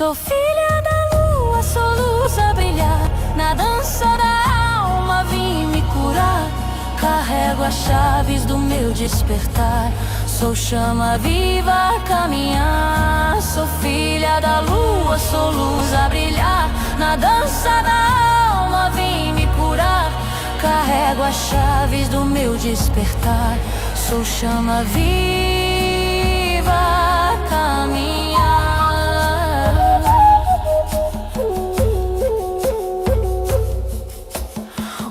Sou filha da lua, sou luz a brilhar. Na dança da alma vim me curar. Carrego as chaves do meu despertar. Sou chama viva a caminhar. Sou filha da lua, sou luz a brilhar. Na dança da alma vim me curar. Carrego as chaves do meu despertar. Sou chama viva a caminhar.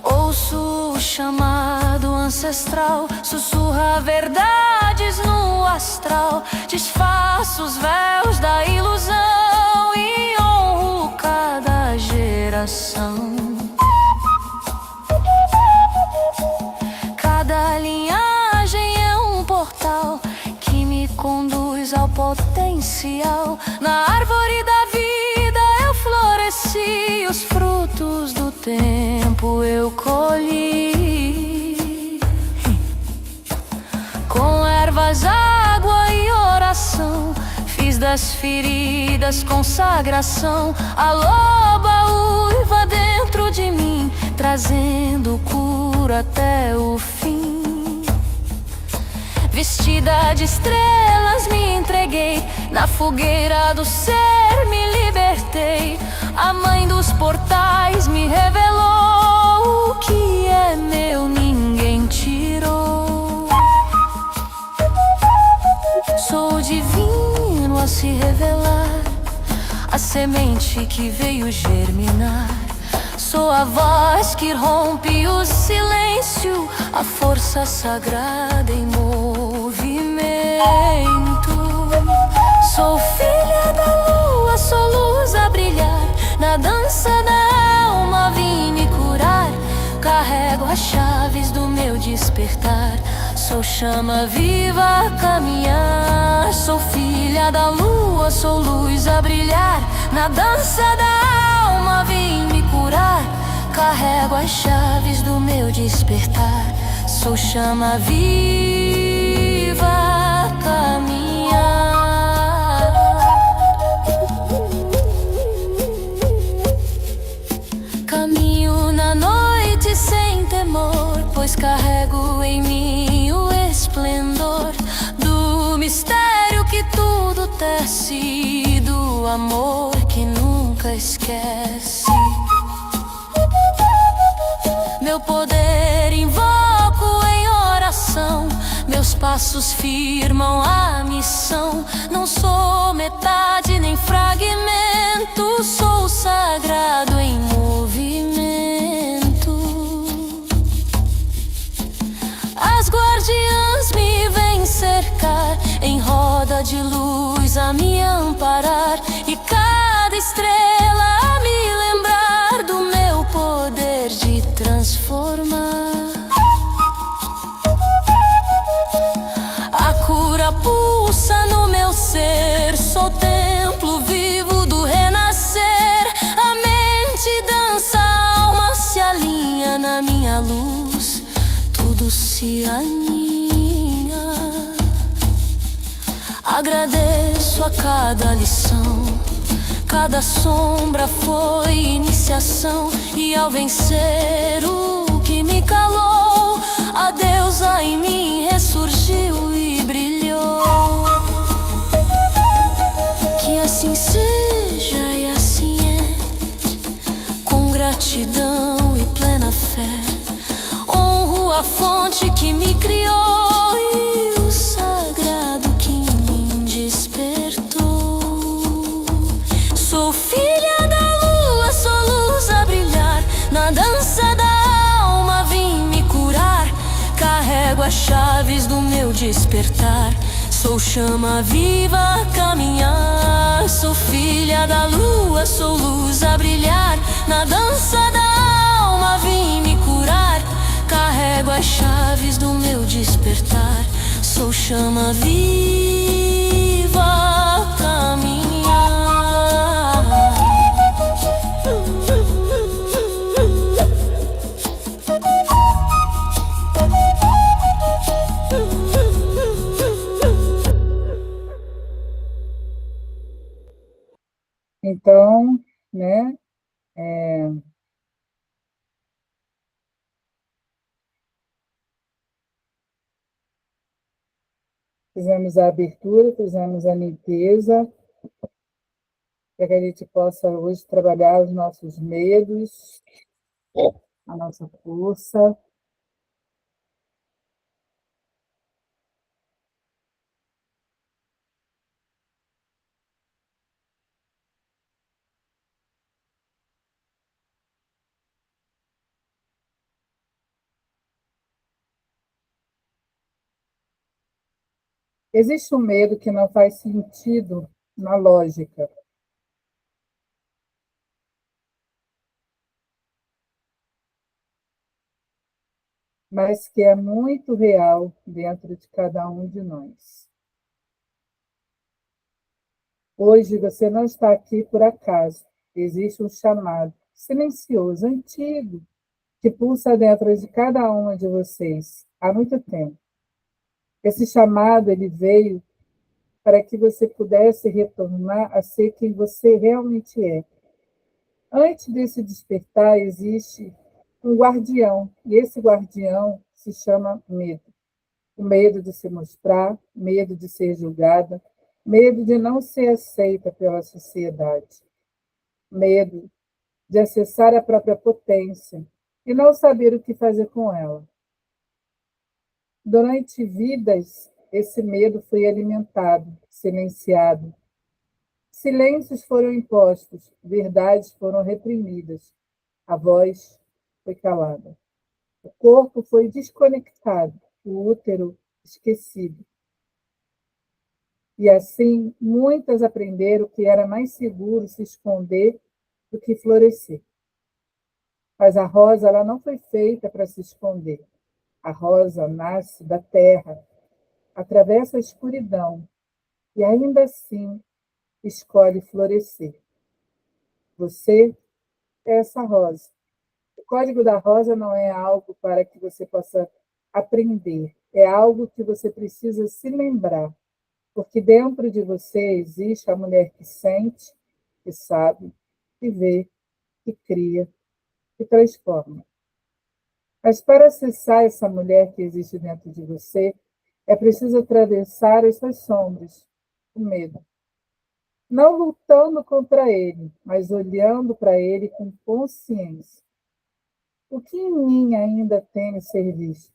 Ouço o chamado ancestral, sussurra verdades no astral. Desfaço os véus da ilusão e honro cada geração. Cada linhagem é um portal que me conduz ao potencial. Na árvore da vida eu floresci, os frutos do tempo eu colhi. Com ervas, água e oração, fiz das feridas consagração. A loba uiva dentro de mim, trazendo cura até o fim. Vestida de estrelas me entreguei, na fogueira do ser me libertei. A mãe dos portais me revelou: o que é meu ninguém tirou. Sou o divino a se revelar, a semente que veio germinar. Sou a voz que rompe o silêncio, a força sagrada em movimento. Sou filha da lua, sou luz a brilhar. Na dança da alma vim me curar. Carrego as chaves do meu despertar. Sou chama viva a caminhar. Sou filha da lua, sou luz a brilhar. Na dança da alma vim me curar. Carrego as chaves do meu despertar. Sou chama viva a caminhar. Caminho na noite sem temor, pois carrego em mim o esplendor do mistério que tudo tece, do amor que nunca esquece. Meu poder invoco em oração, meus passos firmam a missão. Não sou metade nem fragmento, sou sagrado em movimento. As guardiãs me vêm cercar, em roda de luz a me amparar. E cada estrela a me lembrar do meu poder de transformar. A cura pulsa no meu ser, sou templo vivo do renascer. A mente dança, a alma se alinha na minha luz, tudo se aninha. Agradeço a cada lição, cada sombra foi iniciação. E ao vencer o que me calou, a deusa em mim ressurgiu e brilhou. Que assim seja e assim é, com gratidão e plena fé. Honro a fonte que me criou e o sagrado que em mim despertou. Sou filha da lua, sou luz a brilhar. Na dança da alma vim me curar. Carrego as chaves do meu despertar. Sou chama viva a caminhar. Sou filha da lua, sou luz a brilhar. Na dança da alma vim me curar. Carrego as chaves do meu despertar. Sou chama viva a caminhar. Então, né, fizemos a abertura, fizemos a limpeza, para que a gente possa hoje trabalhar os nossos medos, a nossa força. Existe um medo que não faz sentido na lógica, mas que é muito real dentro de cada um de nós. Hoje você não está aqui por acaso. Existe um chamado silencioso, antigo, que pulsa dentro de cada uma de vocês há muito tempo. Esse chamado ele veio para que você pudesse retornar a ser quem você realmente é. Antes desse despertar existe um guardião, e esse guardião se chama medo. O medo de se mostrar, medo de ser julgada, medo de não ser aceita pela sociedade, medo de acessar a própria potência e não saber o que fazer com ela. Durante vidas, esse medo foi alimentado, silenciado. Silêncios foram impostos, verdades foram reprimidas, a voz foi calada. O corpo foi desconectado, o útero esquecido. E assim, muitas aprenderam que era mais seguro se esconder do que florescer. Mas a rosa ela não foi feita para se esconder. A rosa nasce da terra, atravessa a escuridão e ainda assim escolhe florescer. Você é essa rosa. O código da rosa não é algo para que você possa aprender, é algo que você precisa se lembrar, porque dentro de você existe a mulher que sente, que sabe, que vê, que cria, que transforma. Mas para acessar essa mulher que existe dentro de você, é preciso atravessar essas sombras, o medo. Não lutando contra ele, mas olhando para ele com consciência. O que em mim ainda tem a ser visto?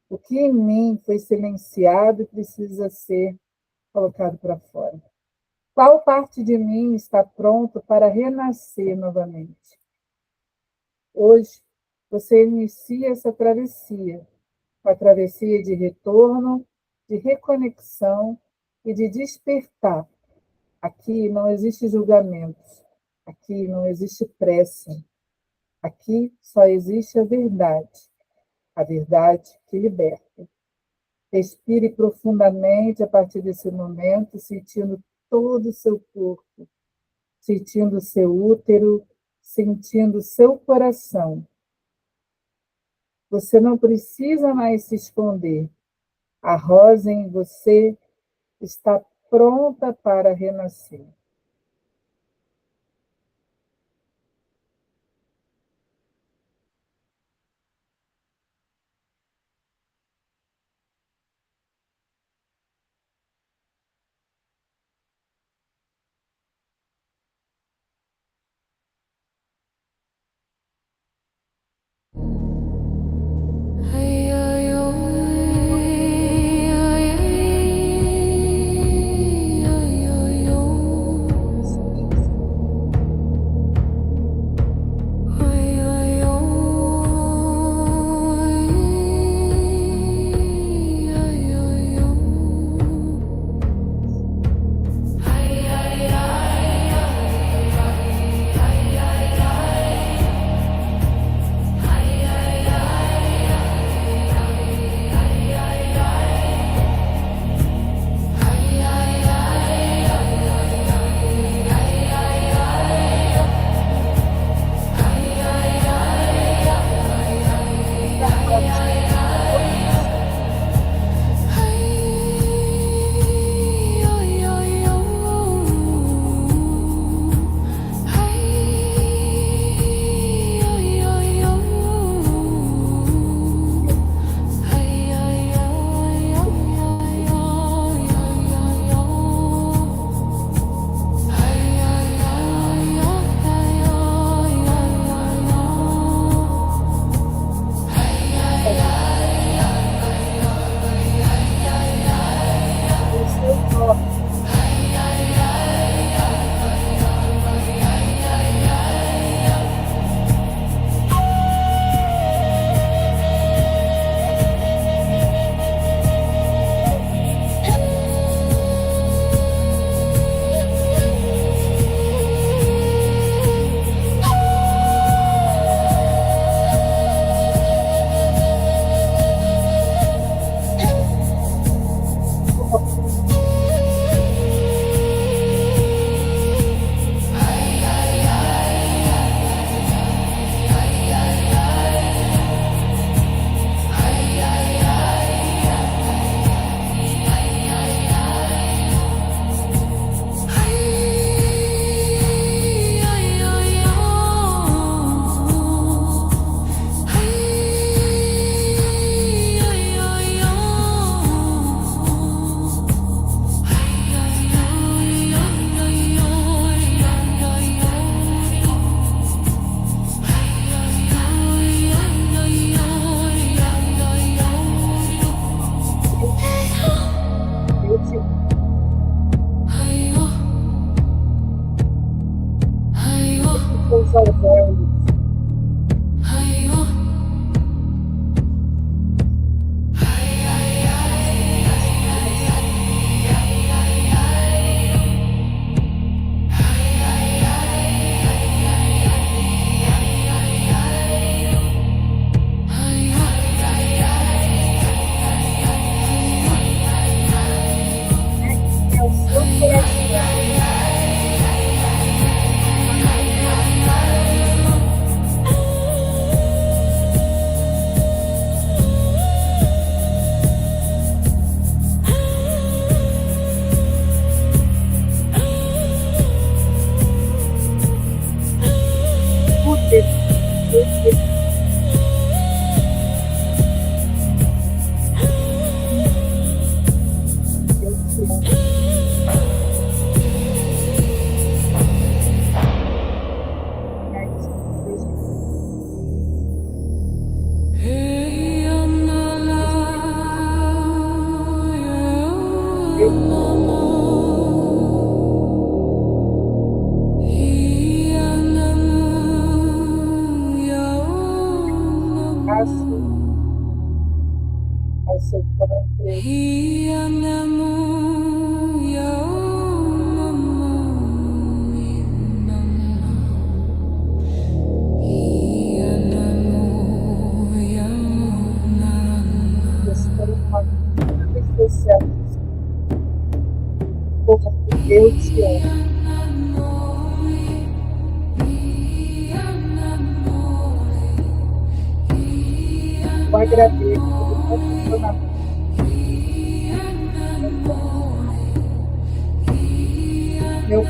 O que em mim foi silenciado e precisa ser colocado para fora? Qual parte de mim está pronto para renascer novamente? Hoje, você inicia essa travessia, uma travessia de retorno, de reconexão e de despertar. Aqui não existe julgamento, aqui não existe pressa, aqui só existe a verdade que liberta. Respire profundamente a partir desse momento, sentindo todo o seu corpo, sentindo o seu útero, sentindo o seu coração. Você não precisa mais se esconder. A rosa em você está pronta para renascer. Ai, ai, ai, ai, ai, ai, ai. agradeço pelo posicionamento. Meu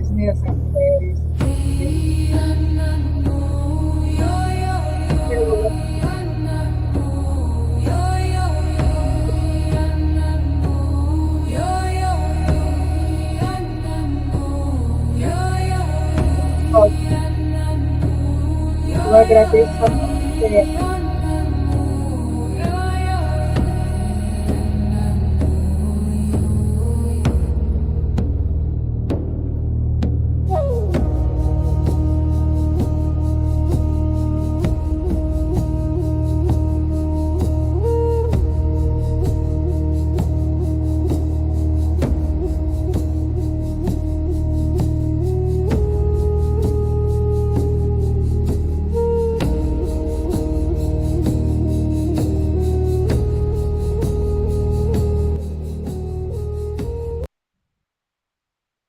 as minhas artérias, células, eu agradeço a você.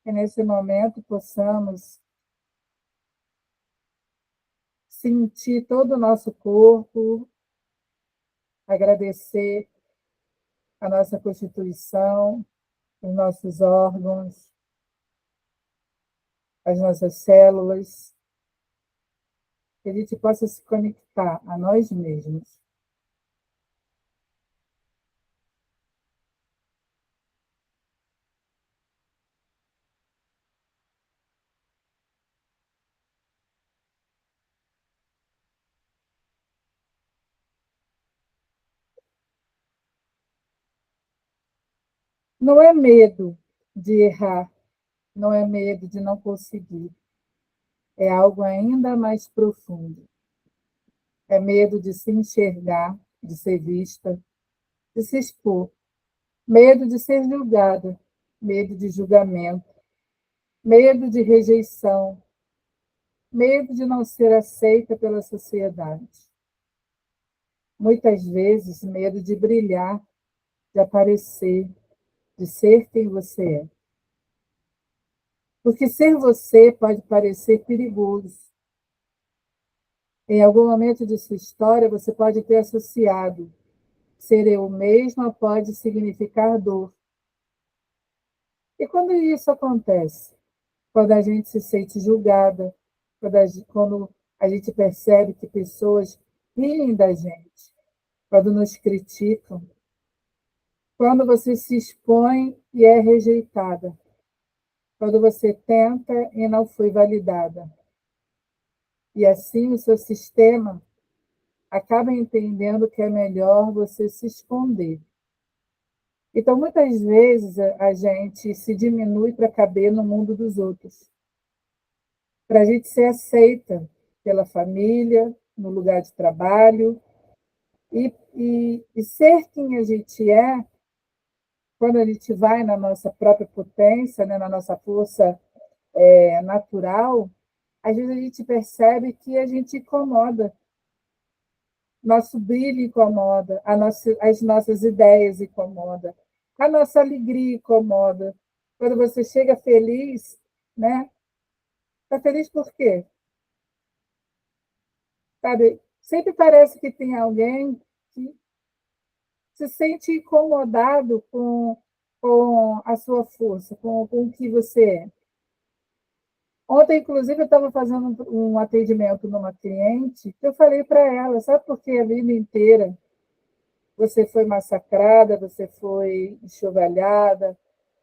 Que nesse momento possamos sentir todo o nosso corpo, agradecer a nossa constituição, os nossos órgãos, as nossas células, que a gente possa se conectar a nós mesmos. Não é medo de errar, não é medo de não conseguir, é algo ainda mais profundo. É medo de se enxergar, de ser vista, de se expor, medo de ser julgada, medo de julgamento, medo de rejeição, medo de não ser aceita pela sociedade. Muitas vezes, medo de brilhar, de aparecer, de ser quem você é. Porque ser você pode parecer perigoso. Em algum momento de sua história, você pode ter associado ser eu mesma pode significar dor. E quando isso acontece? Quando a gente se sente julgada, quando a gente percebe que pessoas riem da gente, quando nos criticam, quando você se expõe e é rejeitada, quando você tenta e não foi validada. E assim o seu sistema acaba entendendo que é melhor você se esconder. Então, muitas vezes, a gente se diminui para caber no mundo dos outros, para a gente ser aceita pela família, no lugar de trabalho, e ser quem a gente é, quando a gente vai na nossa própria potência, né, na nossa força natural, às vezes a gente percebe que a gente incomoda. Nosso brilho incomoda, as nossas ideias incomodam, a nossa alegria incomoda. Quando você chega feliz, né? Está feliz por quê? Sabe? Sempre parece que tem alguém que se sente incomodado com a sua força, com o que você é. Ontem, inclusive, eu estava fazendo um atendimento numa cliente, eu falei para ela, sabe por que a vida inteira você foi massacrada, você foi enxovalhada,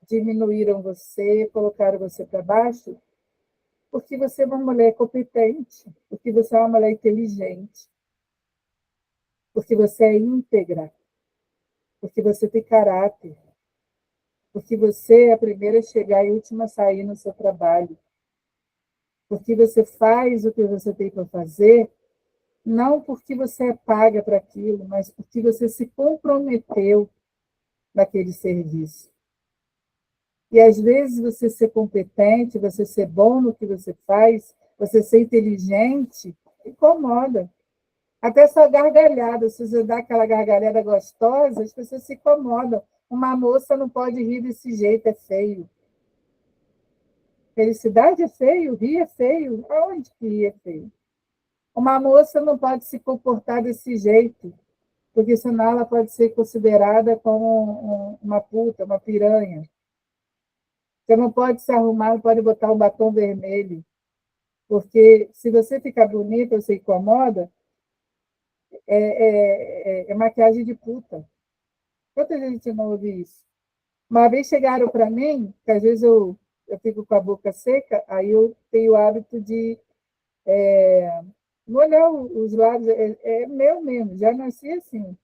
diminuíram você, colocaram você para baixo? Porque você é uma mulher competente, porque você é uma mulher inteligente, porque você é íntegra, porque você tem caráter, porque você é a primeira a chegar e a última a sair no seu trabalho, porque você faz o que você tem para fazer, não porque você é paga para aquilo, mas porque você se comprometeu naquele serviço. E às vezes você ser competente, você ser bom no que você faz, você ser inteligente, incomoda. Até sua gargalhada, se você dá aquela gargalhada gostosa, as pessoas se incomodam. Uma moça não pode rir desse jeito, é feio. Felicidade é feio, rir é feio. Aonde que rir é feio? Uma moça não pode se comportar desse jeito, porque senão ela pode ser considerada como uma puta, uma piranha. Você não pode se arrumar, não pode botar um batom vermelho, porque se você ficar bonita ou se incomoda, é maquiagem de puta. Quanta gente não ouve isso? Uma vez chegaram para mim, que às vezes eu fico com a boca seca, aí eu tenho o hábito de molhar os lábios, é meu mesmo, já nasci assim,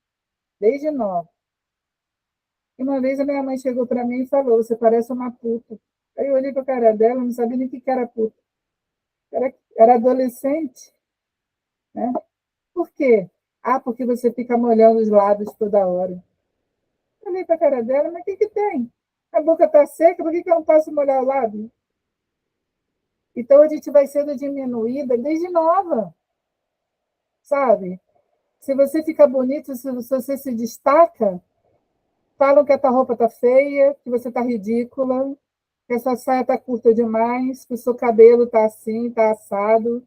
desde nova. E uma vez a minha mãe chegou para mim e falou: Você parece uma puta. Aí eu olhei para a cara dela, não sabia nem o que era puta. Era adolescente, né? Por quê? Ah, porque você fica molhando os lábios toda hora. Eu olhei para a cara dela, mas o que tem? A boca está seca, por que eu não posso molhar o lábio? Então a gente vai sendo diminuída desde nova, sabe? Se você fica bonito, se você se destaca, falam que a tua roupa está feia, que você está ridícula, que essa saia está curta demais, que o seu cabelo está assim, está assado.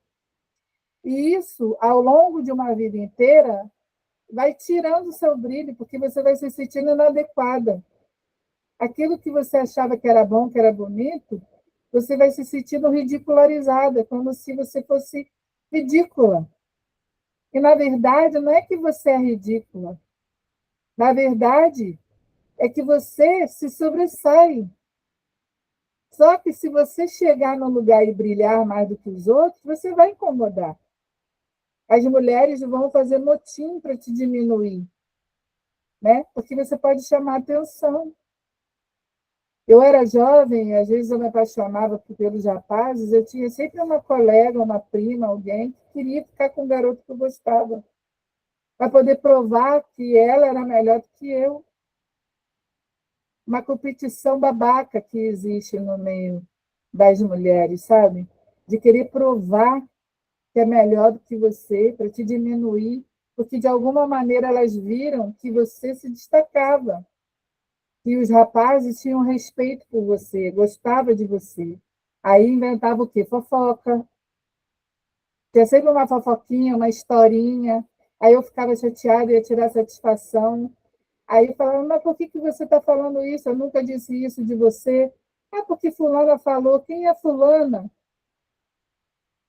E isso, ao longo de uma vida inteira, vai tirando o seu brilho, porque você vai se sentindo inadequada. Aquilo que você achava que era bom, que era bonito, você vai se sentindo ridicularizada, como se você fosse ridícula. E, na verdade, não é que você é ridícula. Na verdade, é que você se sobressai. Só que se você chegar no lugar e brilhar mais do que os outros, você vai incomodar. As mulheres vão fazer motim para te diminuir, né? Porque você pode chamar atenção. Eu era jovem, às vezes eu me apaixonava pelos rapazes, eu tinha sempre uma colega, uma prima, alguém que queria ficar com o garoto que eu gostava, para poder provar que ela era melhor do que eu. Uma competição babaca que existe no meio das mulheres, sabe? De querer provar que é melhor do que você, para te diminuir, porque de alguma maneira elas viram que você se destacava, que os rapazes tinham respeito por você, gostavam de você. Aí inventava o quê? Fofoca. Tinha sempre uma fofoquinha, uma historinha. Aí eu ficava chateada, ia tirar satisfação. Aí eu falava, mas por que você está falando isso? Eu nunca disse isso de você. Ah, porque fulana falou. Quem é fulana?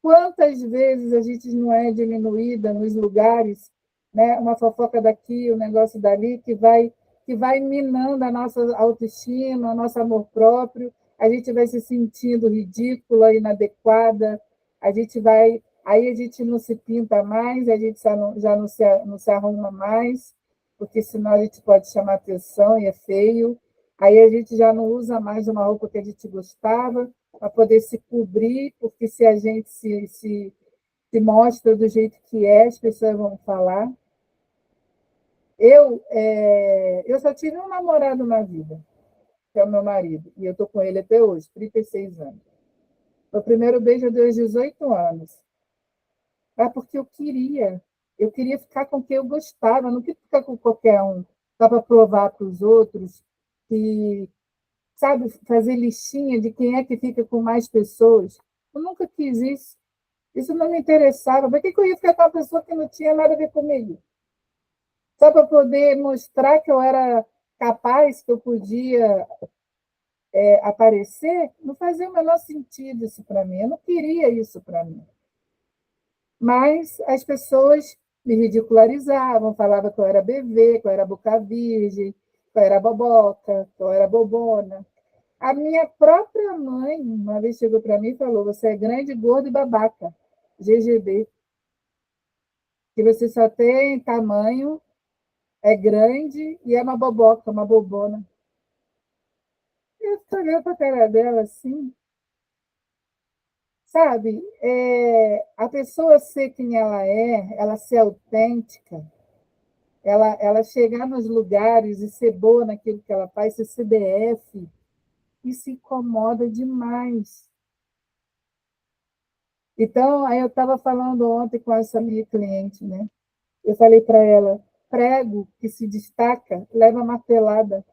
Quantas vezes a gente não é diminuída nos lugares, né? Uma fofoca daqui, um negócio dali, que vai minando a nossa autoestima, o nosso amor próprio, a gente vai se sentindo ridícula, inadequada, aí a gente não se pinta mais, a gente já não se arruma mais, porque senão a gente pode chamar atenção e é feio, aí a gente já não usa mais uma roupa que a gente gostava, para poder se cobrir, porque se a gente se mostra do jeito que é, as pessoas vão falar. Eu só tive um namorado na vida, que é o meu marido, e eu estou com ele até hoje, 36 anos. Meu primeiro beijo eu dei aos 18 anos. É porque eu queria ficar com quem eu gostava, não queria ficar com qualquer um, só para provar para os outros que, sabe, fazer listinha de quem é que fica com mais pessoas. Eu nunca quis isso. Isso não me interessava. Por que eu ia ficar com uma pessoa que não tinha nada a ver comigo? Só para poder mostrar que eu era capaz, que eu podia aparecer, não fazia o menor sentido isso para mim. Eu não queria isso para mim. Mas as pessoas me ridicularizavam, falavam que eu era bebê, que eu era boca virgem, que eu era boboca, que eu era bobona. A minha própria mãe, uma vez chegou para mim e falou: Você é grande, gordo e babaca. GGB. Que você só tem tamanho, é grande e é uma boboca, uma bobona. Eu fico olhando para a cara dela assim, sabe? A pessoa ser quem ela ser autêntica, ela chegar nos lugares e ser boa naquilo que ela faz, ser CDF, isso incomoda demais. Então, aí eu estava falando ontem com essa minha cliente, né? Eu falei para ela, prego que se destaca, leva martelada.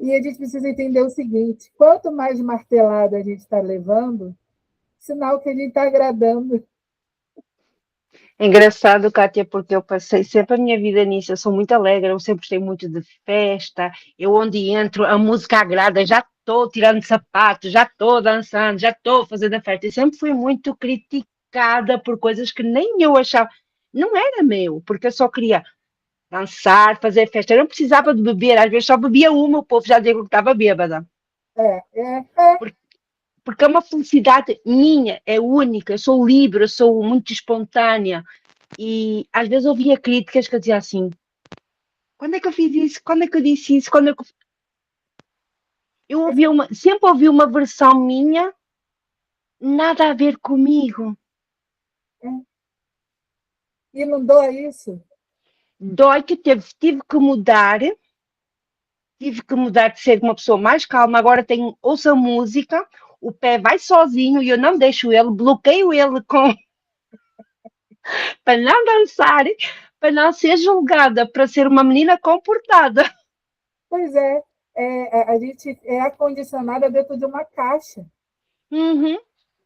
E a gente precisa entender o seguinte: quanto mais martelada a gente está levando, sinal que a gente está agradando. É engraçado, Kátia, porque eu passei sempre a minha vida nisso. Eu sou muito alegre, eu sempre gostei muito de festa. Eu, onde entro, a música agrada, já estou tirando sapatos, já estou dançando, já estou fazendo a festa. E sempre fui muito criticada por coisas que nem eu achava. Não era meu, porque eu só queria dançar, fazer festa. Eu não precisava de beber, às vezes só bebia uma, o povo já dizia que eu estava bêbada. É. Porque é uma felicidade minha, é única. Eu sou livre, eu sou muito espontânea. E às vezes ouvia críticas que eu dizia assim: quando é que eu fiz isso? Quando é que eu disse isso? Quando é que eu ouvia sempre ouvi uma versão minha, nada a ver comigo. É. E não dói isso? Dói que tive que mudar de ser uma pessoa mais calma. Agora tenho, ouço a música, o pé vai sozinho e eu não deixo ele, bloqueio ele com para não dançar, para não ser julgada, para ser uma menina comportada. Pois é, a gente é acondicionada dentro de uma caixa. Uhum,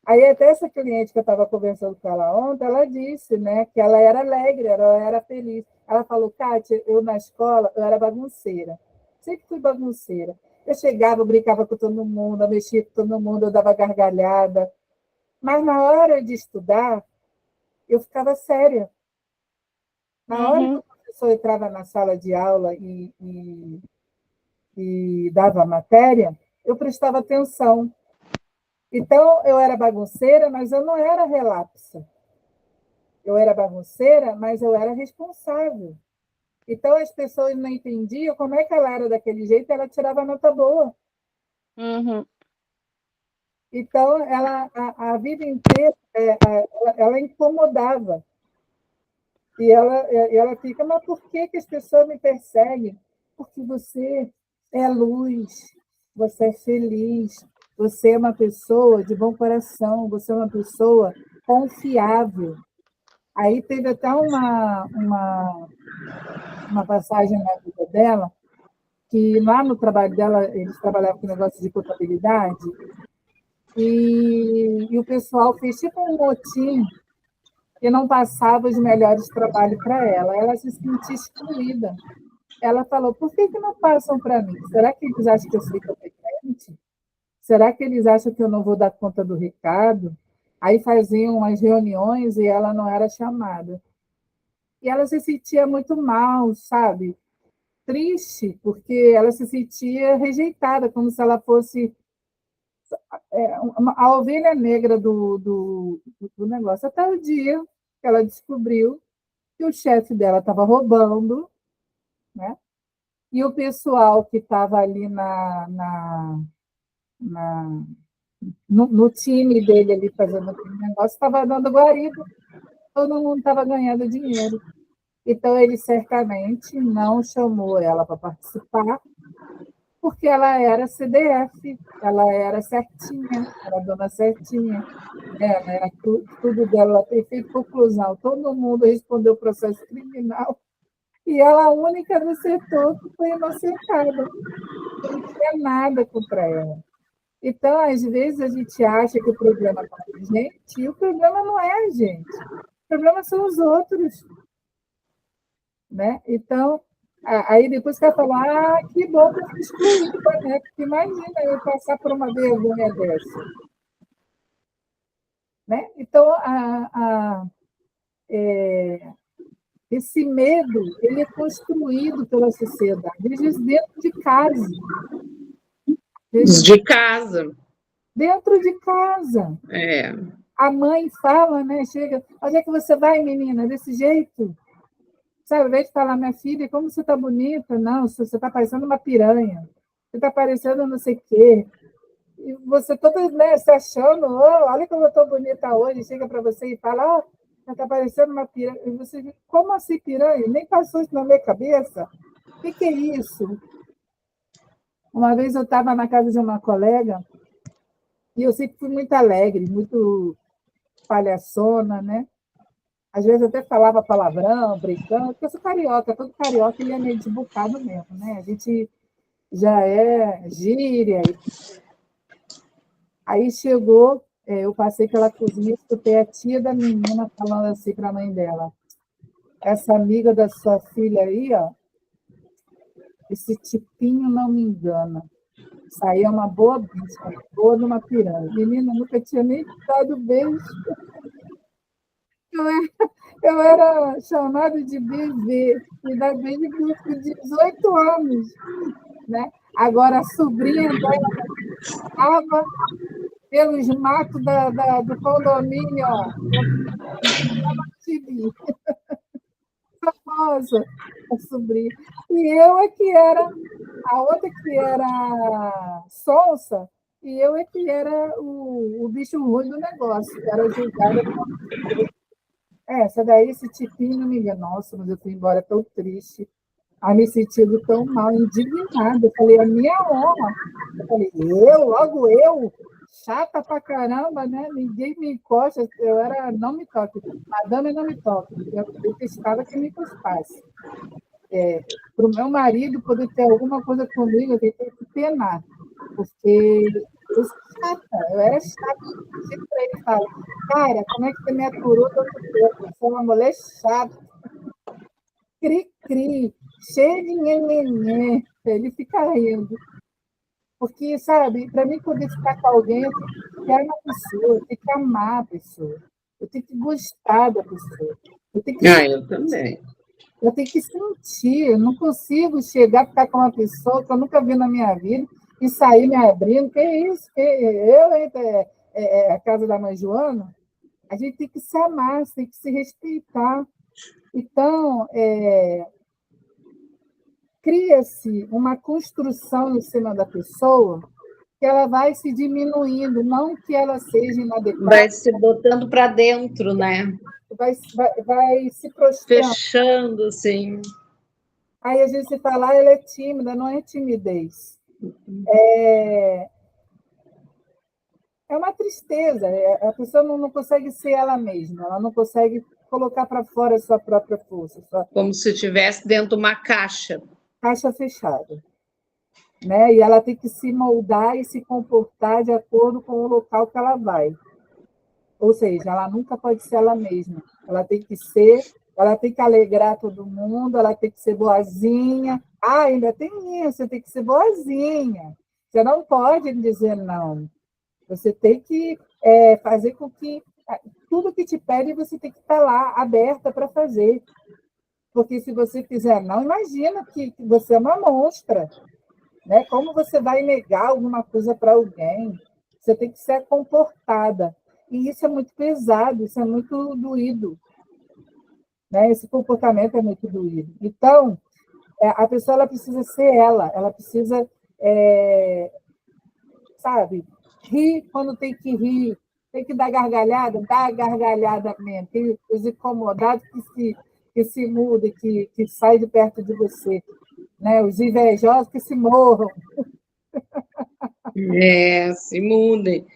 Aí até essa cliente que eu estava conversando com ela ontem, ela disse, né, que ela era alegre, ela era feliz. Ela falou: Kátia, eu na escola eu era bagunceira, sempre fui bagunceira. Eu chegava, eu brincava com todo mundo, eu mexia com todo mundo, eu dava gargalhada. Mas na hora de estudar, eu ficava séria. Na hora que uhum, o professor entrava na sala de aula e dava a matéria, eu prestava atenção. Então, eu era bagunceira, mas eu não era relapsa. Eu era bagunceira, mas eu era responsável. Então, as pessoas não entendiam como é que ela era daquele jeito, ela tirava nota boa. uhum, Então, a vida inteira, ela incomodava. E ela fica: mas por que, que as pessoas me perseguem? Porque você é luz, você é feliz, você é uma pessoa de bom coração, você é uma pessoa confiável. Aí teve até uma passagem na vida dela, que lá no trabalho dela, eles trabalhavam com negócio de contabilidade, e o pessoal fez tipo um motim e não passava os melhores trabalhos para ela. Ela se sentia excluída. Ela falou: por que, que não passam para mim? Será que eles acham que eu sou incompetente? Será que eles acham que eu não vou dar conta do recado? Aí faziam umas reuniões e ela não era chamada. E ela se sentia muito mal, sabe? Triste, porque ela se sentia rejeitada, como se ela fosse a ovelha negra do negócio. Até o dia que ela descobriu que o chefe dela estava roubando, né? E o pessoal que estava ali na, no time dele ali fazendo aquele negócio estava dando guarida, todo mundo estava ganhando dinheiro. Então, ele certamente não chamou ela para participar, porque ela era CDF, ela era certinha, era dona certinha, ela era tudo dela, ela tem feito conclusão, todo mundo respondeu processo criminal, e ela a única do setor que foi inocentada, não tinha nada contra ela. Então, às vezes, a gente acha que o problema está com a gente, e o problema não é a gente, o problema são os outros. Né? Então, aí depois que ela falou: que bom que eu fui excluída, né? Porque imagina eu passar por uma vergonha dessa. Né? Então, esse medo ele é construído pela sociedade, às vezes dentro de casa. De casa. Dentro de casa. É. A mãe fala, né? Chega: onde é que você vai, menina? Desse jeito? Sabe, ao invés de falar: minha filha, como você está bonita? Não, você está parecendo uma piranha. Você está parecendo não sei o quê. E você toda, né, se achando: olha como eu estou bonita hoje, chega para você e fala: está parecendo uma piranha. E você: como assim piranha? Nem passou isso na minha cabeça. O que é isso? Uma vez eu estava na casa de uma colega e eu sempre fui muito alegre, muito palhaçona, né? Às vezes até falava palavrão, brincando, porque eu sou carioca, todo carioca ele é meio desbocado mesmo, né? A gente já é gíria. Aí chegou, eu passei pela cozinha e escutei a tia da menina falando assim para a mãe dela: essa amiga da sua filha aí, ó, esse tipinho não me engana. Isso aí é uma boa bicha, boa de uma piranha. Menina, nunca tinha nem dado beijo. Eu era chamada de bebê, e da bebê com 18 anos. Né? Agora, a sobrinha dela estava pelos matos do condomínio, ó, famosa, a sobrinha. E eu é que era, a outra que era sonsa, e eu é que era o bicho ruim do negócio, que era julgada. Essa daí, esse tipinho, não me engano. Nossa, mas eu fui embora tão triste, me sentindo tão mal, indignada. Eu falei, a minha honra. Eu falei, logo eu, chata pra caramba, né? Ninguém me encosta, eu era, não me toque, madame não me toque, eu detestava que me encostasse. Para o meu marido poder ter alguma coisa comigo, eu tenho que penar, porque eu sou chata, eu era chata. Eu sempre para ele falo, cara, como é que você me aturou tanto tempo? Eu sou uma mulher chata, cri-cri, cheia de nhenhenhê. Ele fica rindo. Porque, sabe, para mim poder ficar com alguém, eu tenho que ficar na pessoa, eu tenho que amar a pessoa, eu tenho que gostar da pessoa. Eu também. Eu tenho que sentir, eu não consigo chegar a ficar com uma pessoa que eu nunca vi na minha vida e sair me abrindo. Que isso? A casa da mãe Joana, a gente tem que se amar, tem que se respeitar. Então, cria-se uma construção em cima da pessoa que ela vai se diminuindo, não que ela seja inadequada. Vai se botando para dentro, né? Vai se prostrando. Fechando, assim. Aí a gente fala, ela é tímida, não é timidez. É uma tristeza. A pessoa não consegue ser ela mesma, ela não consegue colocar para fora a sua própria força. Como se estivesse dentro de uma caixa. Caixa fechada. Né? E ela tem que se moldar e se comportar de acordo com o local que ela vai. Ou seja, ela nunca pode ser ela mesma. Ela tem que alegrar todo mundo, ela tem que ser boazinha. Ainda tem isso, você tem que ser boazinha. Você não pode dizer não. Você tem que fazer com que tudo que te pede, você tem que estar lá, aberta para fazer. Porque se você fizer não, imagina que você é uma monstra. Né? Como você vai negar alguma coisa para alguém? Você tem que ser comportada. E isso é muito pesado, isso é muito doído. Né? Esse comportamento é muito doído. Então, a pessoa ela precisa ser ela precisa, sabe, rir quando tem que rir, tem que dar gargalhada, dá gargalhada mesmo. Tem os incomodados que se mudam, que saem de perto de você. Né? Os invejosos que se morram. Se mudem.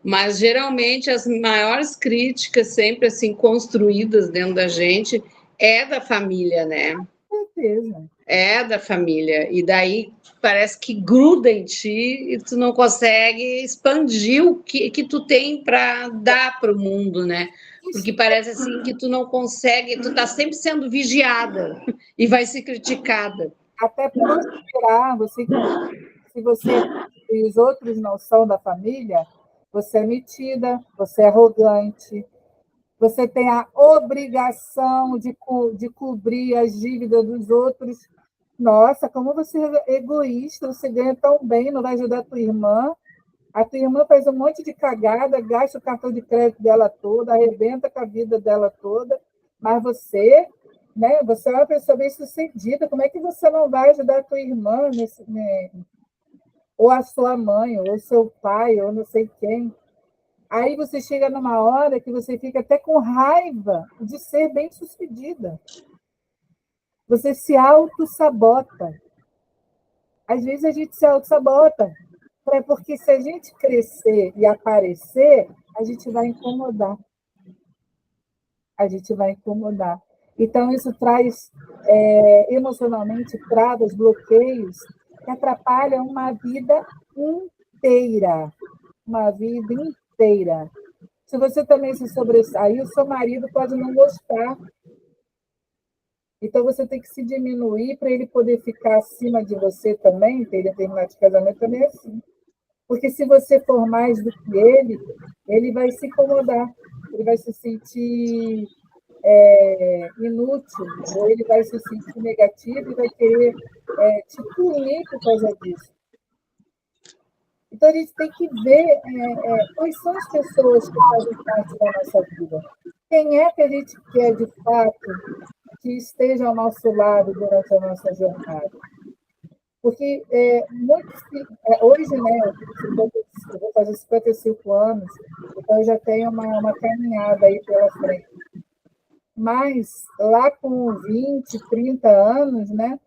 Mas, geralmente, as maiores críticas, sempre assim, construídas dentro da gente, é da família, né? Com certeza. É da família. E daí parece que gruda em ti e tu não consegue expandir o que tu tem para dar para o mundo, né? Porque parece assim que tu não consegue, tu tá sempre sendo vigiada e vai ser criticada. Até prosperar, se você e os outros não são da família, você é metida, você é arrogante, você tem a obrigação de cobrir as dívidas dos outros. Nossa, como você é egoísta, você ganha tão bem, não vai ajudar a tua irmã. A tua irmã faz um monte de cagada, gasta o cartão de crédito dela toda, arrebenta com a vida dela toda, mas você, né, você é uma pessoa bem-sucedida, como é que você não vai ajudar a tua irmã, ou a sua mãe, ou o seu pai, ou não sei quem? Aí você chega numa hora que você fica até com raiva de ser bem-sucedida. Você se auto-sabota. Às vezes a gente se auto-sabota, porque se a gente crescer e aparecer, a gente vai incomodar. A gente vai incomodar. Então, isso traz emocionalmente travas, bloqueios que atrapalha uma vida inteira. Uma vida inteira. Se você também se sobressair, o seu marido pode não gostar. Então, você tem que se diminuir para ele poder ficar acima de você também, ter determinado de casamento também é assim. Porque se você for mais do que ele vai se incomodar, ele vai se sentir inútil, ou ele vai se sentir negativo e vai querer te punir por causa disso. Então, a gente tem que ver quais são as pessoas que fazem parte da nossa vida. Quem é que a gente quer, de fato, que esteja ao nosso lado durante a nossa jornada? Porque hoje, né, eu vou fazer 55 anos, então eu já tenho uma caminhada aí pela frente. Mas lá com 20, 30 anos, né,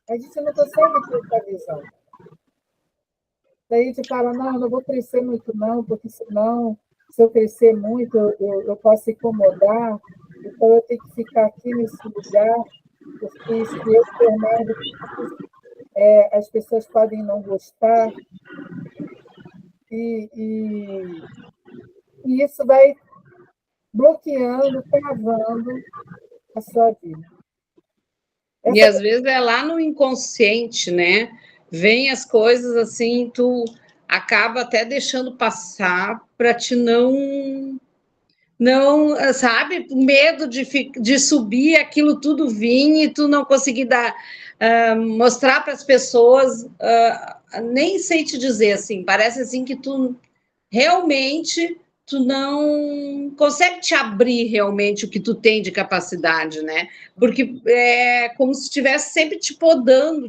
a gente não consegue ter essa visão. Daí a gente fala, não, eu não vou crescer muito não, porque senão, se eu crescer muito, eu posso incomodar, então eu tenho que ficar aqui nesse lugar, porque se eu for merda, as pessoas podem não gostar, e isso vai bloqueando, travando a sua vida. E às vezes é lá no inconsciente, né? Vem as coisas assim, tu acaba até deixando passar para te não, sabe, medo de subir, aquilo tudo vir e tu não conseguir mostrar para as pessoas, nem sei te dizer assim, parece assim que tu realmente tu não consegue te abrir realmente o que tu tem de capacidade, né? Porque é como se estivesse sempre te podando,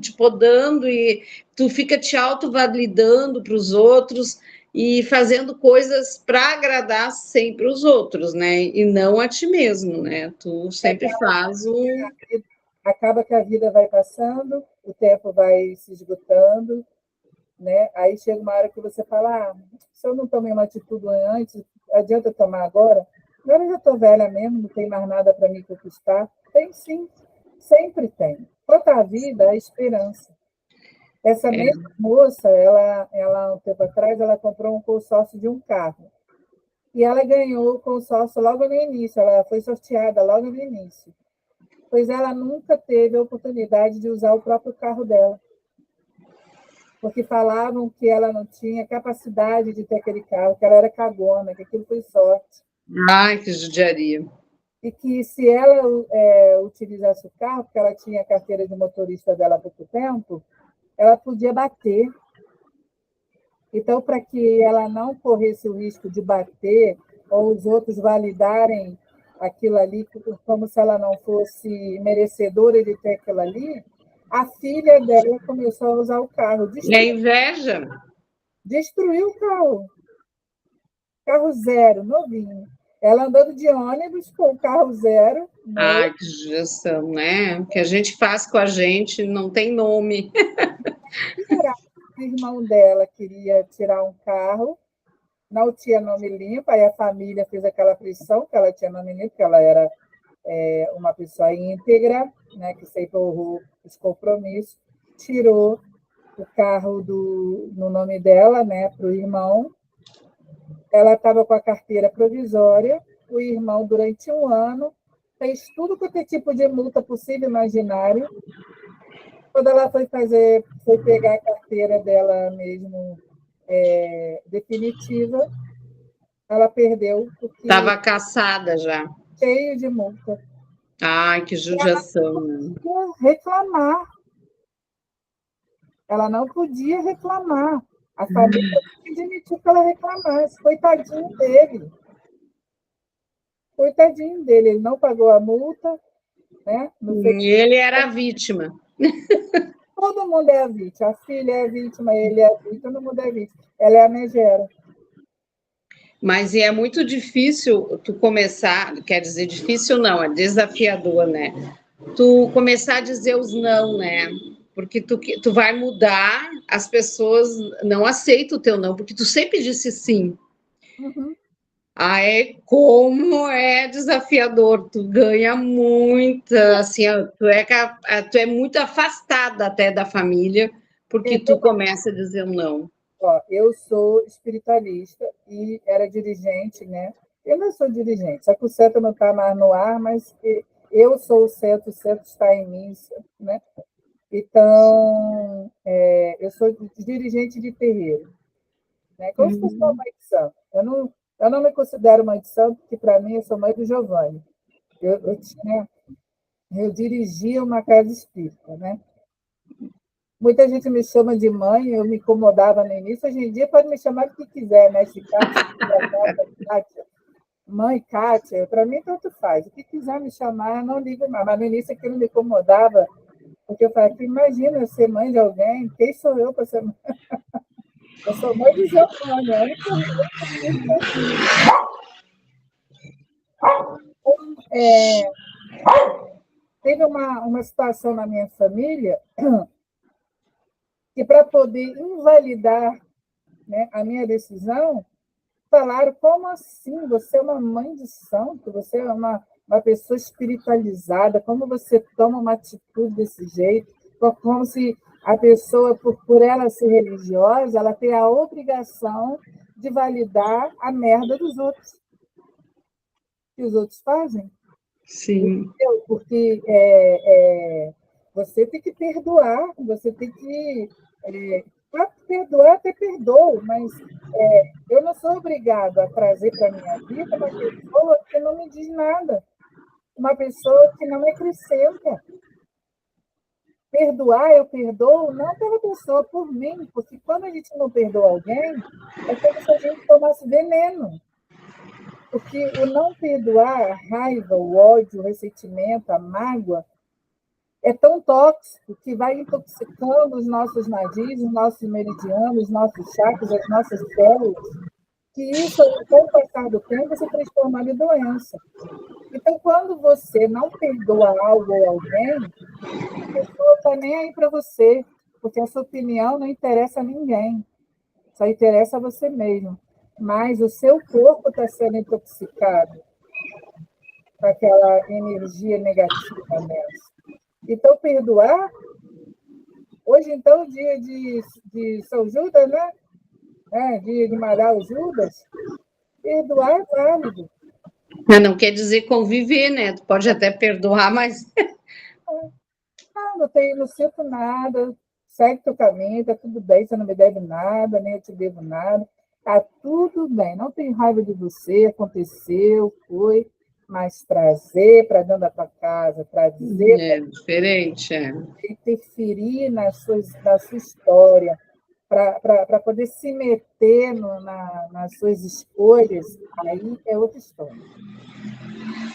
e tu fica te autovalidando para os outros e fazendo coisas para agradar sempre os outros, né? E não a ti mesmo, né? Tu sempre faz um... Acaba que a vida vai passando, o tempo vai se esgotando, né? Aí chega uma hora que você fala, se eu não tomei uma atitude antes, adianta tomar agora? Agora eu já estou velha mesmo, não tem mais nada para me conquistar. Tem sim, sempre tem. Quanto à vida, a esperança. Essa mesma moça, ela um tempo atrás, ela comprou um consórcio de um carro. E ela ganhou o consórcio logo no início, ela foi sorteada logo no início. Pois ela nunca teve a oportunidade de usar o próprio carro dela. Porque falavam que ela não tinha capacidade de ter aquele carro, que ela era cagona, que aquilo foi sorte. Ai, que judiaria. E que se ela utilizasse o carro, porque ela tinha a carteira de motorista dela há pouco tempo, ela podia bater. Então, para que ela não corresse o risco de bater, ou os outros validarem aquilo ali, como se ela não fosse merecedora de ter aquilo ali, a filha dela começou a usar o carro. É inveja. Destruiu o carro. Carro zero, novinho. Ela andando de ônibus com o carro zero. Ai, que judiação, né? O que a gente faz com a gente não tem nome. O irmão dela queria tirar um carro, não tinha nome limpo, aí a família fez aquela pressão que ela tinha nome limpo, porque ela era uma pessoa íntegra, né, que sempre honrou os compromissos, tirou o carro no nome dela, né, para o irmão. Ela estava com a carteira provisória, o irmão, durante 1 ano, fez tudo quanto é tipo de multa possível e imaginário. Quando ela foi pegar a carteira dela mesmo definitiva, ela perdeu. Estava caçada já. Cheio de multa. Ai, que judiação. Ela não podia reclamar. A família admitiu que ela reclamasse. Coitadinho dele. Ele não pagou a multa. Né? E ele era a vítima. Todo mundo é a vítima. A filha é a vítima, ele é a vítima, todo mundo é a vítima. Ela é a megera. Mas é muito difícil tu começar, quer dizer, difícil não, é desafiador, né? Tu começar a dizer os não, né? Porque tu vai mudar, as pessoas não aceitam o teu não, porque tu sempre disse sim. Uhum. Ah, é como é desafiador, tu ganha muito, assim, tu é muito afastada até da família, porque tu começa a dizer um não. Ó, eu sou espiritualista e era dirigente, né? Eu não sou dirigente, só que o centro não está mais no ar, mas eu sou o centro está em mim, né? Então, eu sou dirigente de terreiro, né? Como se fosse uma mãe de santo. Eu não me considero mãe de santo, porque para mim eu sou mãe do Giovanni. Eu dirigia uma casa espírita, né? Muita gente me chama de mãe, eu me incomodava no início. Hoje em dia pode me chamar do que quiser, né? Se Kátia, mãe Kátia, para mim tanto faz. O que quiser me chamar, eu não ligo mais. Mas no início aquilo me incomodava, porque eu falei, imagina eu ser mãe de alguém, quem sou eu para ser mãe? Eu sou mãe de Giovanni, a única teve uma situação na minha família que, para poder invalidar, né, a minha decisão, falaram, como assim? Você é uma mãe de santo, você é uma pessoa espiritualizada, como você toma uma atitude desse jeito? Como se a pessoa, por ela ser religiosa, ela tem a obrigação de validar a merda dos outros, que os outros fazem. Sim. Porque você tem que perdoar, você tem que... Para perdoar, até perdoo, mas eu não sou obrigado a trazer para a minha vida uma pessoa que não me diz nada, uma pessoa que não me acrescenta. Perdoar, eu perdoo, não pela pessoa, por mim, porque quando a gente não perdoa alguém, é como se a gente tomasse veneno. Porque o não perdoar, a raiva, o ódio, o ressentimento, a mágoa, é tão tóxico que vai intoxicando os nossos nadis, os nossos meridianos, os nossos chakras, as nossas células, que isso, com o passar do tempo, se transforma em doença. Então, quando você não perdoa algo ou alguém, a pessoa não está nem aí para você, porque a sua opinião não interessa a ninguém, só interessa a você mesmo. Mas o seu corpo está sendo intoxicado com aquela energia negativa nessa. Então, perdoar... Hoje, então, dia de São Judas, né? Dia de malhar o Judas, perdoar é válido. Não quer dizer conviver, né? Tu pode até perdoar, mas... Não sinto nada, segue teu caminho, está tudo bem, você não me deve nada, nem eu te devo nada, está tudo bem, não tenho raiva de você, aconteceu, foi, mas trazer para dentro da tua casa, trazer... É diferente, interferir na sua história, para poder se meter nas suas escolhas, aí é outra história.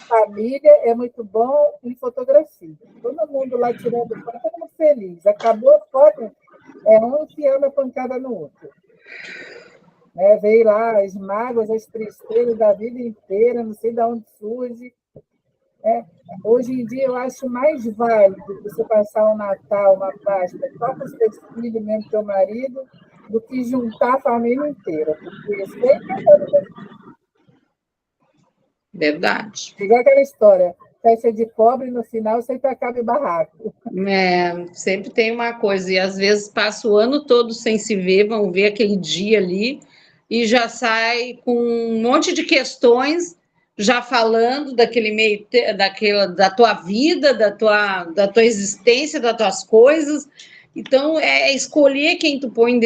Família é muito bom em fotografia. Todo mundo lá tirando foto, todo mundo feliz. Acabou a foto, um enfiando a pancada no outro. Veio lá as mágoas, as tristezas da vida inteira, não sei de onde surge. Hoje em dia, eu acho mais válido você passar um Natal, uma Páscoa, só com os teus filhos, mesmo teu marido, do que juntar a família inteira. Porque sempre verdade. igual aquela história, festa de pobre, no final sempre acaba em barraco. Sempre tem uma coisa, e às vezes passa o ano todo sem se ver, vão ver aquele dia ali, e já sai com um monte de questões, já falando daquele meio, da tua vida, da tua existência, das tuas coisas. Então, é escolher quem tu põe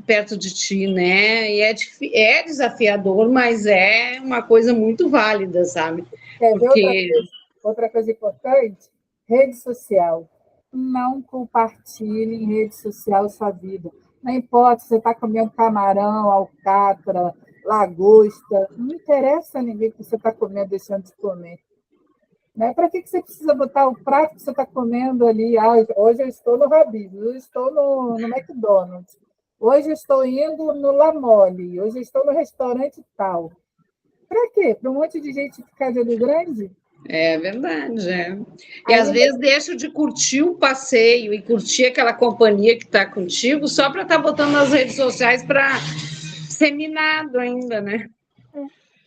perto de ti, né? E é desafiador, mas é uma coisa muito válida, sabe? Quer ver outra coisa importante? Rede social. Não compartilhe em rede social sua vida. Não importa se você está comendo camarão, alcatra, lagosta, não interessa a ninguém que você está comendo, deixando de comer. Né? Para que você precisa botar o prato que você está comendo ali? Hoje eu estou no Habib's, hoje eu estou no McDonald's, hoje eu estou indo no La Mole, hoje eu estou no restaurante tal. Para quê? Para um monte de gente ficar de olho grande? É verdade, E às vezes deixa de curtir o passeio e curtir aquela companhia que está contigo só para estar botando nas redes sociais para ser minado ainda, né?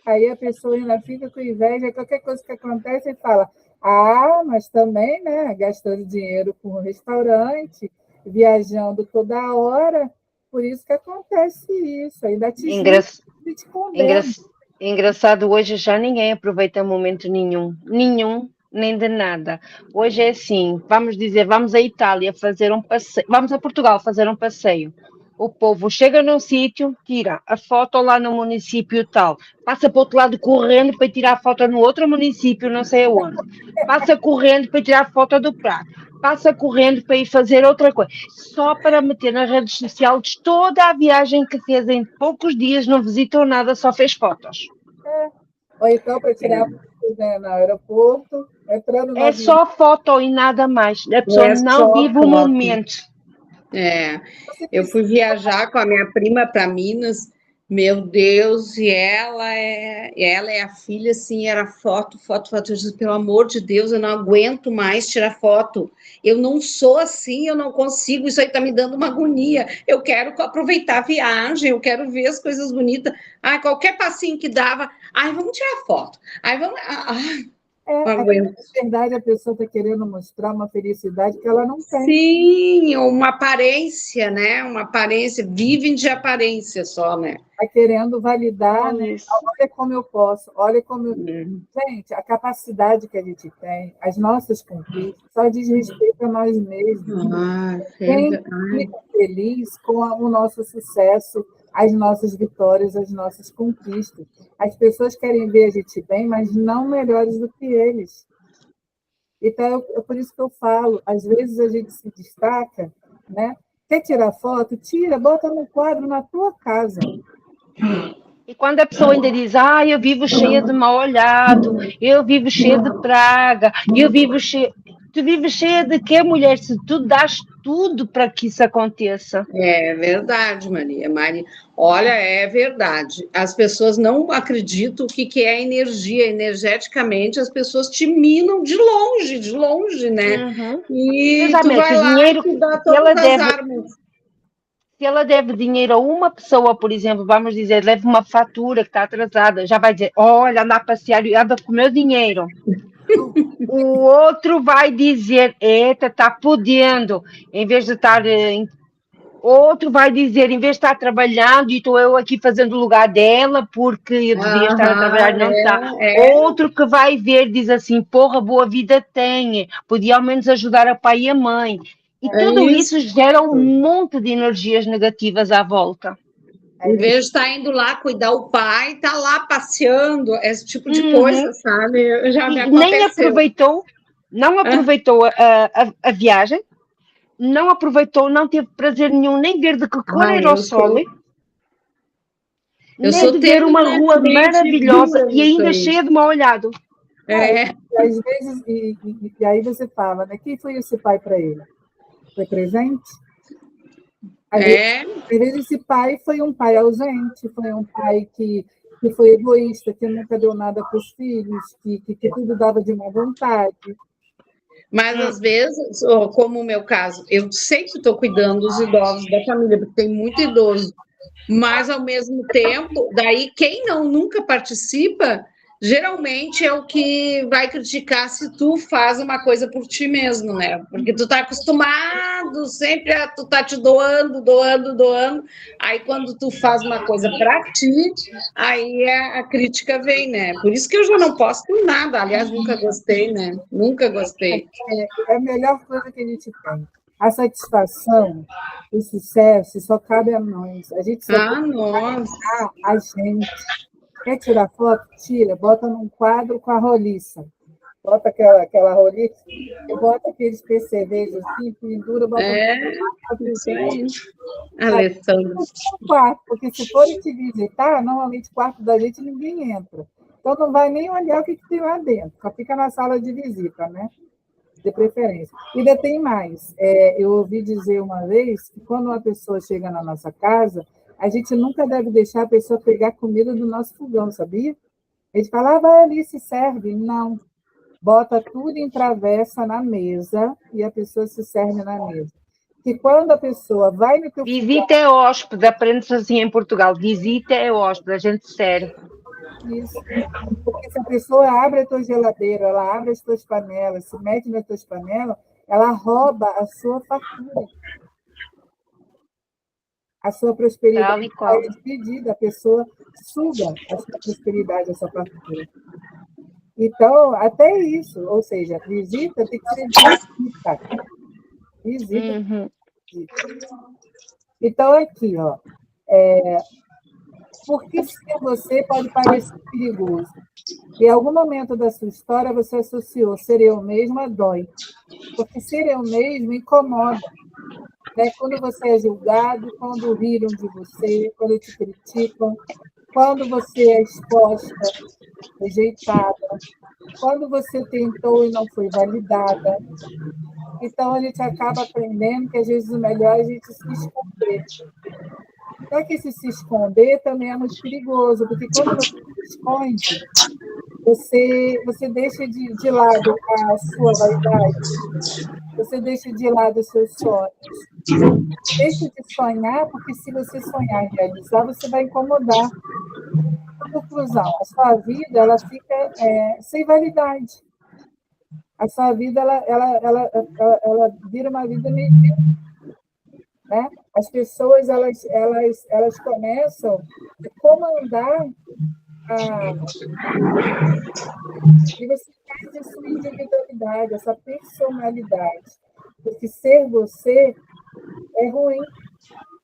Aí a pessoa ainda fica com inveja, qualquer coisa que acontece e fala, ah, mas também, né, gastando dinheiro com o restaurante, viajando toda hora, por isso que acontece isso, ainda te Engra... julga e te engra- condena. Engraçado, hoje já ninguém aproveita momento nenhum, nem de nada. Hoje é assim, vamos dizer, vamos à Itália fazer um passeio, vamos a Portugal fazer um passeio. O povo chega num sítio, tira a foto lá no município tal, passa para o outro lado correndo para tirar a foto no outro município, não sei aonde. Passa correndo para tirar a foto do prato. Passa correndo para ir fazer outra coisa. Só para meter nas redes sociais toda a viagem que fez em poucos dias, não visitou nada, só fez fotos. Ou então para tirar foto, né, no aeroporto, entrando no É avião. só foto e nada mais. A pessoa É não só vive o foto. momento. É, Você eu fui precisa viajar com a minha prima para Minas, meu Deus, e ela é a filha, assim, era foto, foto, foto. Eu disse, pelo amor de Deus, eu não aguento mais tirar foto. Eu não sou assim, eu não consigo, isso aí está me dando uma agonia. Eu quero aproveitar a viagem, eu quero ver as coisas bonitas. Ai, qualquer passinho que dava, ai, vamos tirar foto. Ai, vamos. Não aguento. na verdade, a pessoa está querendo mostrar uma felicidade que ela não tem. Sim, uma aparência, né? Uma aparência, vivem de aparência só, né? Está querendo validar, né? Isso. Olha como eu posso, olha como eu... Hum. Gente, a capacidade que a gente tem, as nossas conquistas, só diz respeito a nós mesmos. Ah, Quem ai, fica feliz com o nosso sucesso, as nossas vitórias, as nossas conquistas. As pessoas querem ver a gente bem, mas não melhores do que eles. Então, é por isso que eu falo, às vezes a gente se destaca, né? Quer tirar foto? Tira, bota no quadro na tua casa. E quando a pessoa ainda diz, eu vivo cheia de mal olhado, eu vivo cheia de praga, eu vivo cheia. Tu vives cheia de quê, mulher? Se tu dás tudo para que isso aconteça. é verdade, Maria. Maria, olha, é verdade. As pessoas não acreditam o que é energia. Energeticamente, as pessoas te minam de longe, né? Uhum. E tu Exatamente, vai o lá dinheiro, e dá se ela todas as deve, armas. se ela deve dinheiro a uma pessoa, por exemplo, vamos dizer, leva uma fatura que está atrasada, já vai dizer, olha, anda a passear e anda com o meu dinheiro. O outro vai dizer, eita, está podendo, em vez de estar. Outro vai dizer, em vez de estar trabalhando, e estou eu aqui fazendo o lugar dela, porque eu devia estar a trabalhar e não está. Outro que vai ver, diz assim, porra, boa vida tem, podia ao menos ajudar a pai e a mãe. E É tudo isso. isso gera um monte de energias negativas à volta. Em vez de estar indo lá cuidar o pai, tá lá passeando, esse tipo de Uhum. coisa, sabe? Já me E nem aconteceu. aproveitou, não aproveitou a viagem, não aproveitou, não teve prazer nenhum, nem ver de que cor Ah, era o sol, eu nem sou de ver uma rua terminantemente maravilhosa dura e nisso ainda aí. cheia de mal olhado. É, E às vezes, e aí você fala, né? Quem foi esse pai para ele? Foi presente? é, Às vezes esse pai foi um pai ausente, foi um pai que foi egoísta, que nunca deu nada para os filhos, que tudo dava de má vontade. mas às vezes, como o meu caso, eu sempre estou cuidando dos idosos da família, porque tem muito idoso, mas ao mesmo tempo, daí quem não nunca participa, geralmente é o que vai criticar se tu faz uma coisa por ti mesmo, né? Porque tu tá acostumado sempre a tu tá te doando. Aí quando tu faz uma coisa para ti, aí a crítica vem, né? Por isso que eu já não posto nada. Aliás, nunca gostei, né? Nunca gostei. É a melhor coisa que a gente tem. A satisfação, o sucesso só cabe a nós. A gente só Ah, tem que nossa. valorizar a gente. Quer tirar foto? Tira, bota num quadro com a roliça. Bota aquela roliça e bota aqueles percevejos assim, pendura, bota É, isso aí. Alessandra. no quarto, porque se forem te visitar, normalmente o quarto da gente ninguém entra. Então não vai nem olhar o que tem lá dentro, só fica na sala de visita, né? De preferência. E ainda tem mais. Eu ouvi dizer uma vez que quando uma pessoa chega na nossa casa, a gente nunca deve deixar a pessoa pegar comida do nosso fogão, sabia? A gente fala, vai ali, se serve. Não. Bota tudo em travessa na mesa e a pessoa se serve na mesa. Que quando a pessoa vai no teu fogão, Visita é hóspede, aprende-se assim em Portugal. Visita é hóspede, a gente serve. Isso. Porque se a pessoa abre a tua geladeira, ela abre as tuas panelas, se mete nas tuas panelas, ela rouba a sua fartura. A sua prosperidade Tal e qual. é dividida, a pessoa suga a sua prosperidade, a sua fartura. Então, até isso, ou seja, visita tem que ser visita. Visita. Uhum. Então, aqui, ó, porque ser você pode parecer perigoso. Em algum momento da sua história, você associou ser eu mesmo a dói. Porque ser eu mesmo incomoda. Né? Quando você é julgado, quando riram de você, quando te criticam, quando você é exposta, rejeitada, quando você tentou e não foi validada. Então, a gente acaba aprendendo que, às vezes, o melhor é a gente se esconder. Só que esse se esconder também é muito perigoso, porque quando você se esconde, você deixa de lado a sua vaidade, você deixa de lado os seus sonhos. Deixa de sonhar, porque se você sonhar e realizar, você vai incomodar. Conclusão, a sua vida ela fica sem validade. A sua vida ela vira uma vida medíocre. Né? As pessoas elas começam a comandar e você perde a sua individualidade, essa personalidade. Porque ser você é ruim.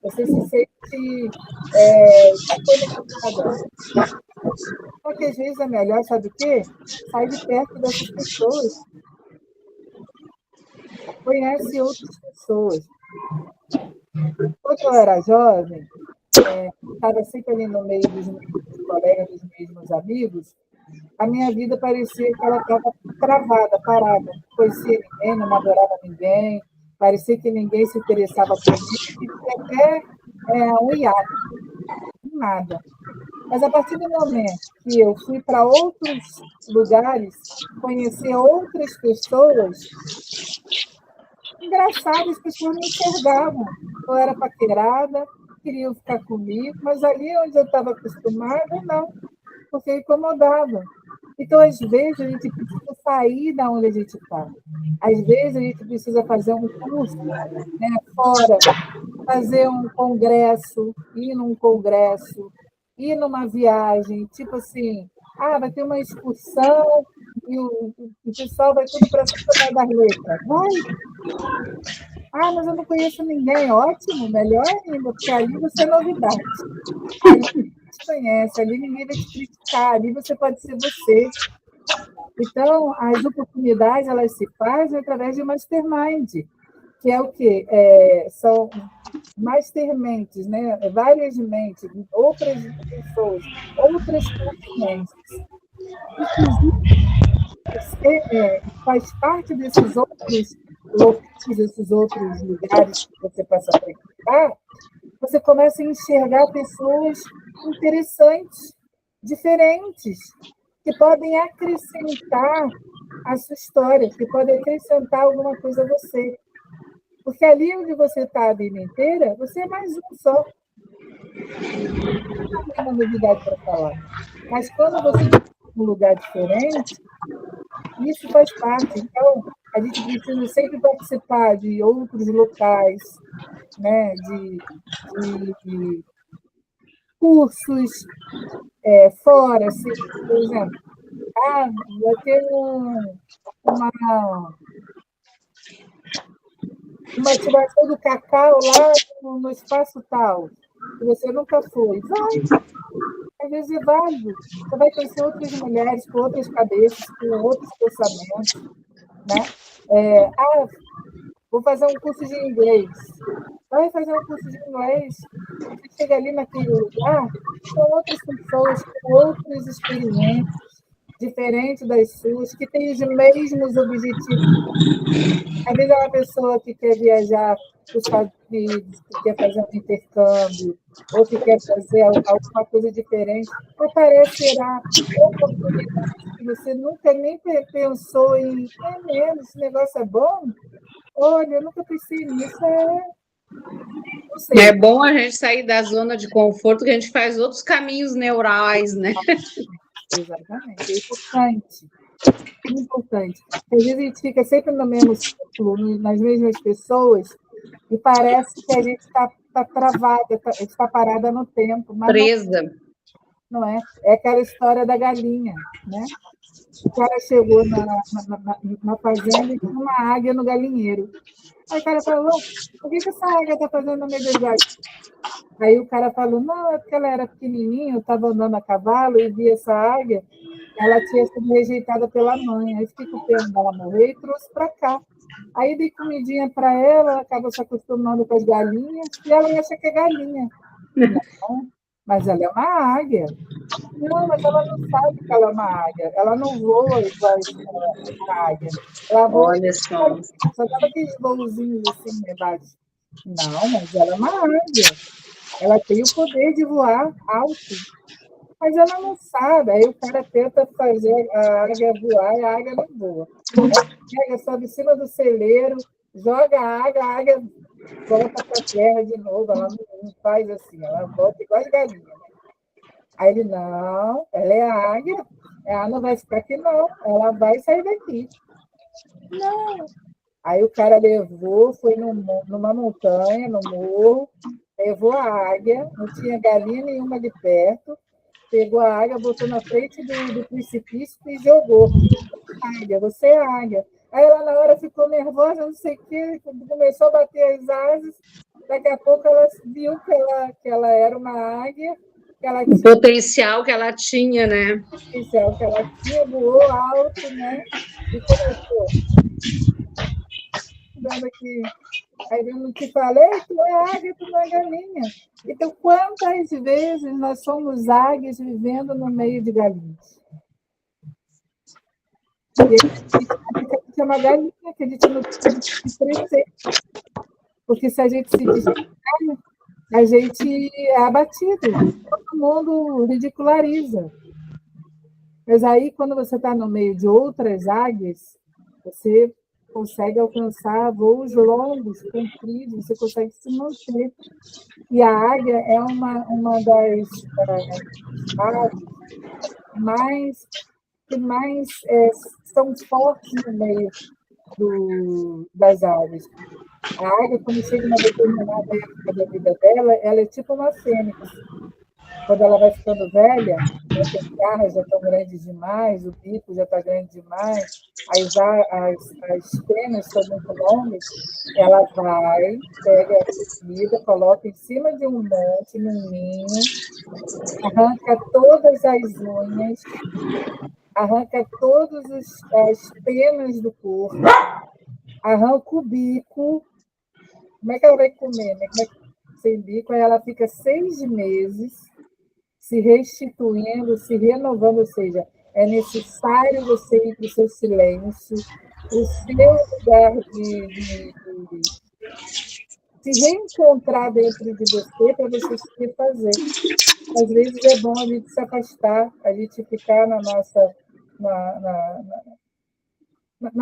Você se sente desconectada. Só que às vezes é melhor, sabe o quê? Sair de perto dessas pessoas. Conhece outras pessoas. Quando eu era jovem, estava sempre ali no meio dos mesmos colegas, dos mesmos amigos, a minha vida parecia que ela estava travada, parada. Não conhecia ninguém, não namorava ninguém, parecia que ninguém se interessava por mim, e até um hiato, nada. Mas a partir do momento que eu fui para outros lugares, conhecer outras pessoas, engraçado, as pessoas me enxergavam. Eu era paquerada, queriam ficar comigo, mas ali onde eu estava acostumada, não, porque incomodava. Então, às vezes, a gente precisa sair da onde a gente está. Às vezes, a gente precisa fazer um curso fora, fazer um congresso, ir num congresso, ir numa viagem, tipo assim, vai ter uma excursão e o pessoal vai tudo para cima da letra. Vai! Mas eu não conheço ninguém. Ótimo, melhor ainda, porque ali você é novidade. Ali ninguém te conhece, ali ninguém vai te criticar, ali você pode ser você. Então, as oportunidades, elas se fazem através de mastermind, que é o quê? São mastermentes, né? Várias mentes, outras pessoas, outras consciências. Você faz parte desses outros locais, desses outros lugares que você passa a frequentar, você começa a enxergar pessoas interessantes, diferentes, que podem acrescentar a sua história, que podem acrescentar alguma coisa a você. Porque ali onde você está a vida inteira, você é mais um só. Não tem uma novidade para falar. Mas quando você está em um lugar diferente, isso faz parte. Então, a gente precisa sempre participar de outros locais, né? de cursos fora. Assim, por exemplo, vai ter uma ativação do cacau lá no espaço tal, que você nunca foi. Vai! Às vezes é válido. Você vai conhecer outras mulheres com outras cabeças, com outros pensamentos. Né? Vou fazer um curso de inglês. Vai fazer um curso de inglês. Você chega ali naquele lugar com outras pessoas, com outras experiências, diferentes das suas, que têm os mesmos objetivos. Às vezes é uma pessoa que quer viajar para os Estados Unidos, que quer fazer um intercâmbio, ou que quer fazer alguma coisa diferente, aparecerá oportunidades que você nunca nem pensou em, mesmo, esse negócio é bom? Olha, eu nunca pensei nisso, não sei. É bom a gente sair da zona de conforto, que a gente faz outros caminhos neurais, né? Exatamente. É importante. Importante. Às vezes a gente fica sempre no mesmo ciclo, nas mesmas pessoas, e parece que a gente está travada, está parada no tempo. Mas presa. Não é? É aquela história da galinha, né? O cara chegou na fazenda e tinha uma águia no galinheiro. Aí o cara falou, o que essa águia está fazendo no meio das galinhas? Aí o cara falou, não, é porque ela era pequenininha, eu estava andando a cavalo e vi essa águia, ela tinha sido rejeitada pela mãe, aí fiquei com pena dela morrer e trouxe para cá. Aí dei comidinha para ela, ela acabou se acostumando com as galinhas, e ela acha que é galinha. Não, mas ela é uma águia. Não, mas ela não sabe que ela é uma águia. Ela não voa igual a águia. Ela voa. Olha só. Só dava aqueles voozinhos assim embaixo. Não, mas ela é uma águia. Ela tem o poder de voar alto. Mas ela não sabe. Aí o cara tenta fazer a águia voar e a águia não voa. Aí pega, sobe em cima do celeiro, joga a águia volta para a terra de novo. Ela não faz assim, ela volta igual as galinhas. Aí ele, não, ela é a águia, ela não vai ficar aqui, não, ela vai sair daqui. Não. Aí o cara levou, foi numa montanha, no morro, levou a águia, não tinha galinha nenhuma ali perto, pegou a águia, botou na frente do precipício e jogou. Águia, você é a águia. Aí ela na hora ficou nervosa, não sei o quê, começou a bater as asas, daqui a pouco ela viu que ela era uma águia, o potencial que ela tinha, né? O potencial que ela tinha, voou alto, né? E começou. Dando aqui. Aí eu não te falei, tu é águia, tu não é galinha. Então, quantas vezes nós somos águias vivendo no meio de galinhas? E a gente é uma galinha, que a gente não pode crescer. Porque se a gente se destacar, a gente é abatido. Todo mundo ridiculariza. Mas aí, quando você está no meio de outras águias, você consegue alcançar voos longos, compridos, você consegue se manter. E a águia é uma das aves que mais são fortes no meio das aves. A águia, quando chega uma determinada época da vida dela, ela é tipo uma fênix. Quando ela vai ficando velha, as garras já estão grandes demais, o bico já está grande demais, as penas estão muito longas, ela vai, pega a comida, coloca em cima de um monte, num ninho, arranca todas as unhas, arranca todas as penas do corpo, arranca o bico. Como é que ela vai comer? Né? Como é que, sem bico? Aí ela fica 6 meses se restituindo, se renovando, ou seja, é necessário você ir para o seu silêncio, para o seu lugar de se reencontrar dentro de você, para você se refazer. Às vezes é bom a gente se afastar, a gente ficar na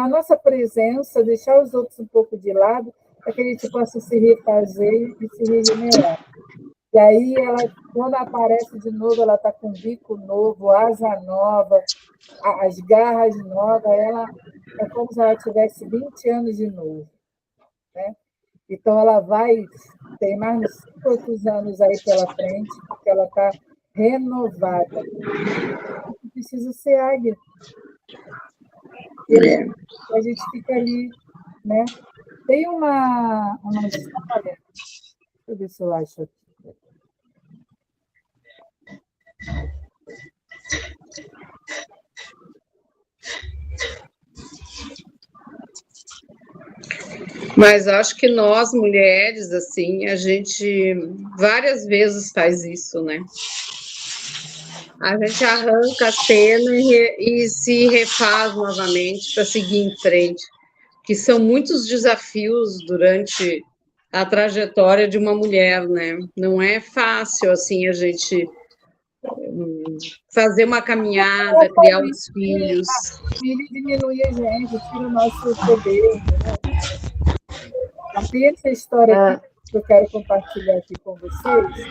nossa presença, deixar os outros um pouco de lado, para que a gente possa se refazer e se regenerar. E aí, quando aparece de novo, ela está com bico novo, asa nova, as garras novas, ela é como se ela tivesse 20 anos de novo. Né? Então, ela vai ter mais uns 5 outros anos aí pela frente, porque ela está renovada. Precisa ser águia. E a gente fica ali, né? Tem uma história, deixa eu ver se eu acho aqui. Mas acho que nós, mulheres, assim, a gente várias vezes faz isso, né? A gente arranca a pena e se refaz novamente para seguir em frente, que são muitos desafios durante a trajetória de uma mulher, né? Não é fácil, assim, a gente fazer uma caminhada, criar os filhos. Ele diminui a gente, tira o nosso poder. Tem essa história aqui, que eu quero compartilhar aqui com vocês.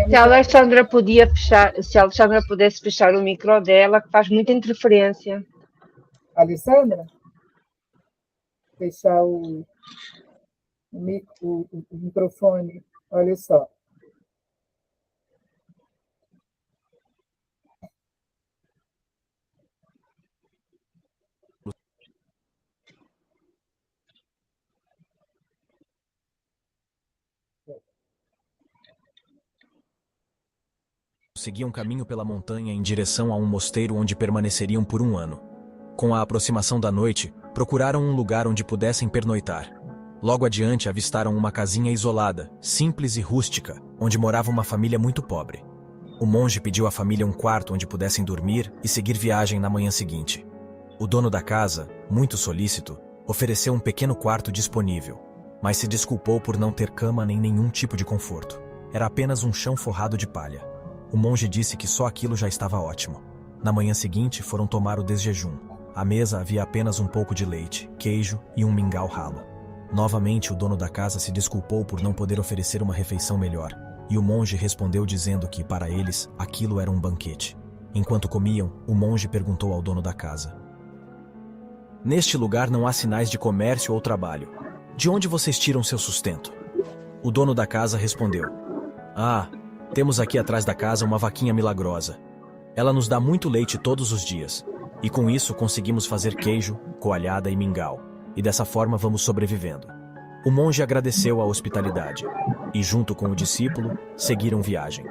Se a Alexandra podia fechar, se a Alexandra pudesse fechar o micro dela, que faz muita interferência. Alessandra? Fechar o microfone. Olha só. Seguiam caminho pela montanha em direção a um mosteiro onde permaneceriam por um ano. Com a aproximação da noite, procuraram um lugar onde pudessem pernoitar. Logo adiante avistaram uma casinha isolada, simples e rústica, onde morava uma família muito pobre. O monge pediu à família um quarto onde pudessem dormir e seguir viagem na manhã seguinte. O dono da casa, muito solícito, ofereceu um pequeno quarto disponível, mas se desculpou por não ter cama nem nenhum tipo de conforto. Era apenas um chão forrado de palha. O monge disse que só aquilo já estava ótimo. Na manhã seguinte, foram tomar o desjejum. À mesa havia apenas um pouco de leite, queijo e um mingau ralo. Novamente, o dono da casa se desculpou por não poder oferecer uma refeição melhor, e o monge respondeu dizendo que, para eles, aquilo era um banquete. Enquanto comiam, o monge perguntou ao dono da casa: "Neste lugar não há sinais de comércio ou trabalho. De onde vocês tiram seu sustento?" O dono da casa respondeu: "Ah, temos aqui atrás da casa uma vaquinha milagrosa. Ela nos dá muito leite todos os dias, e com isso conseguimos fazer queijo, coalhada e mingau, e dessa forma vamos sobrevivendo." O monge agradeceu a hospitalidade, e junto com o discípulo, seguiram viagem.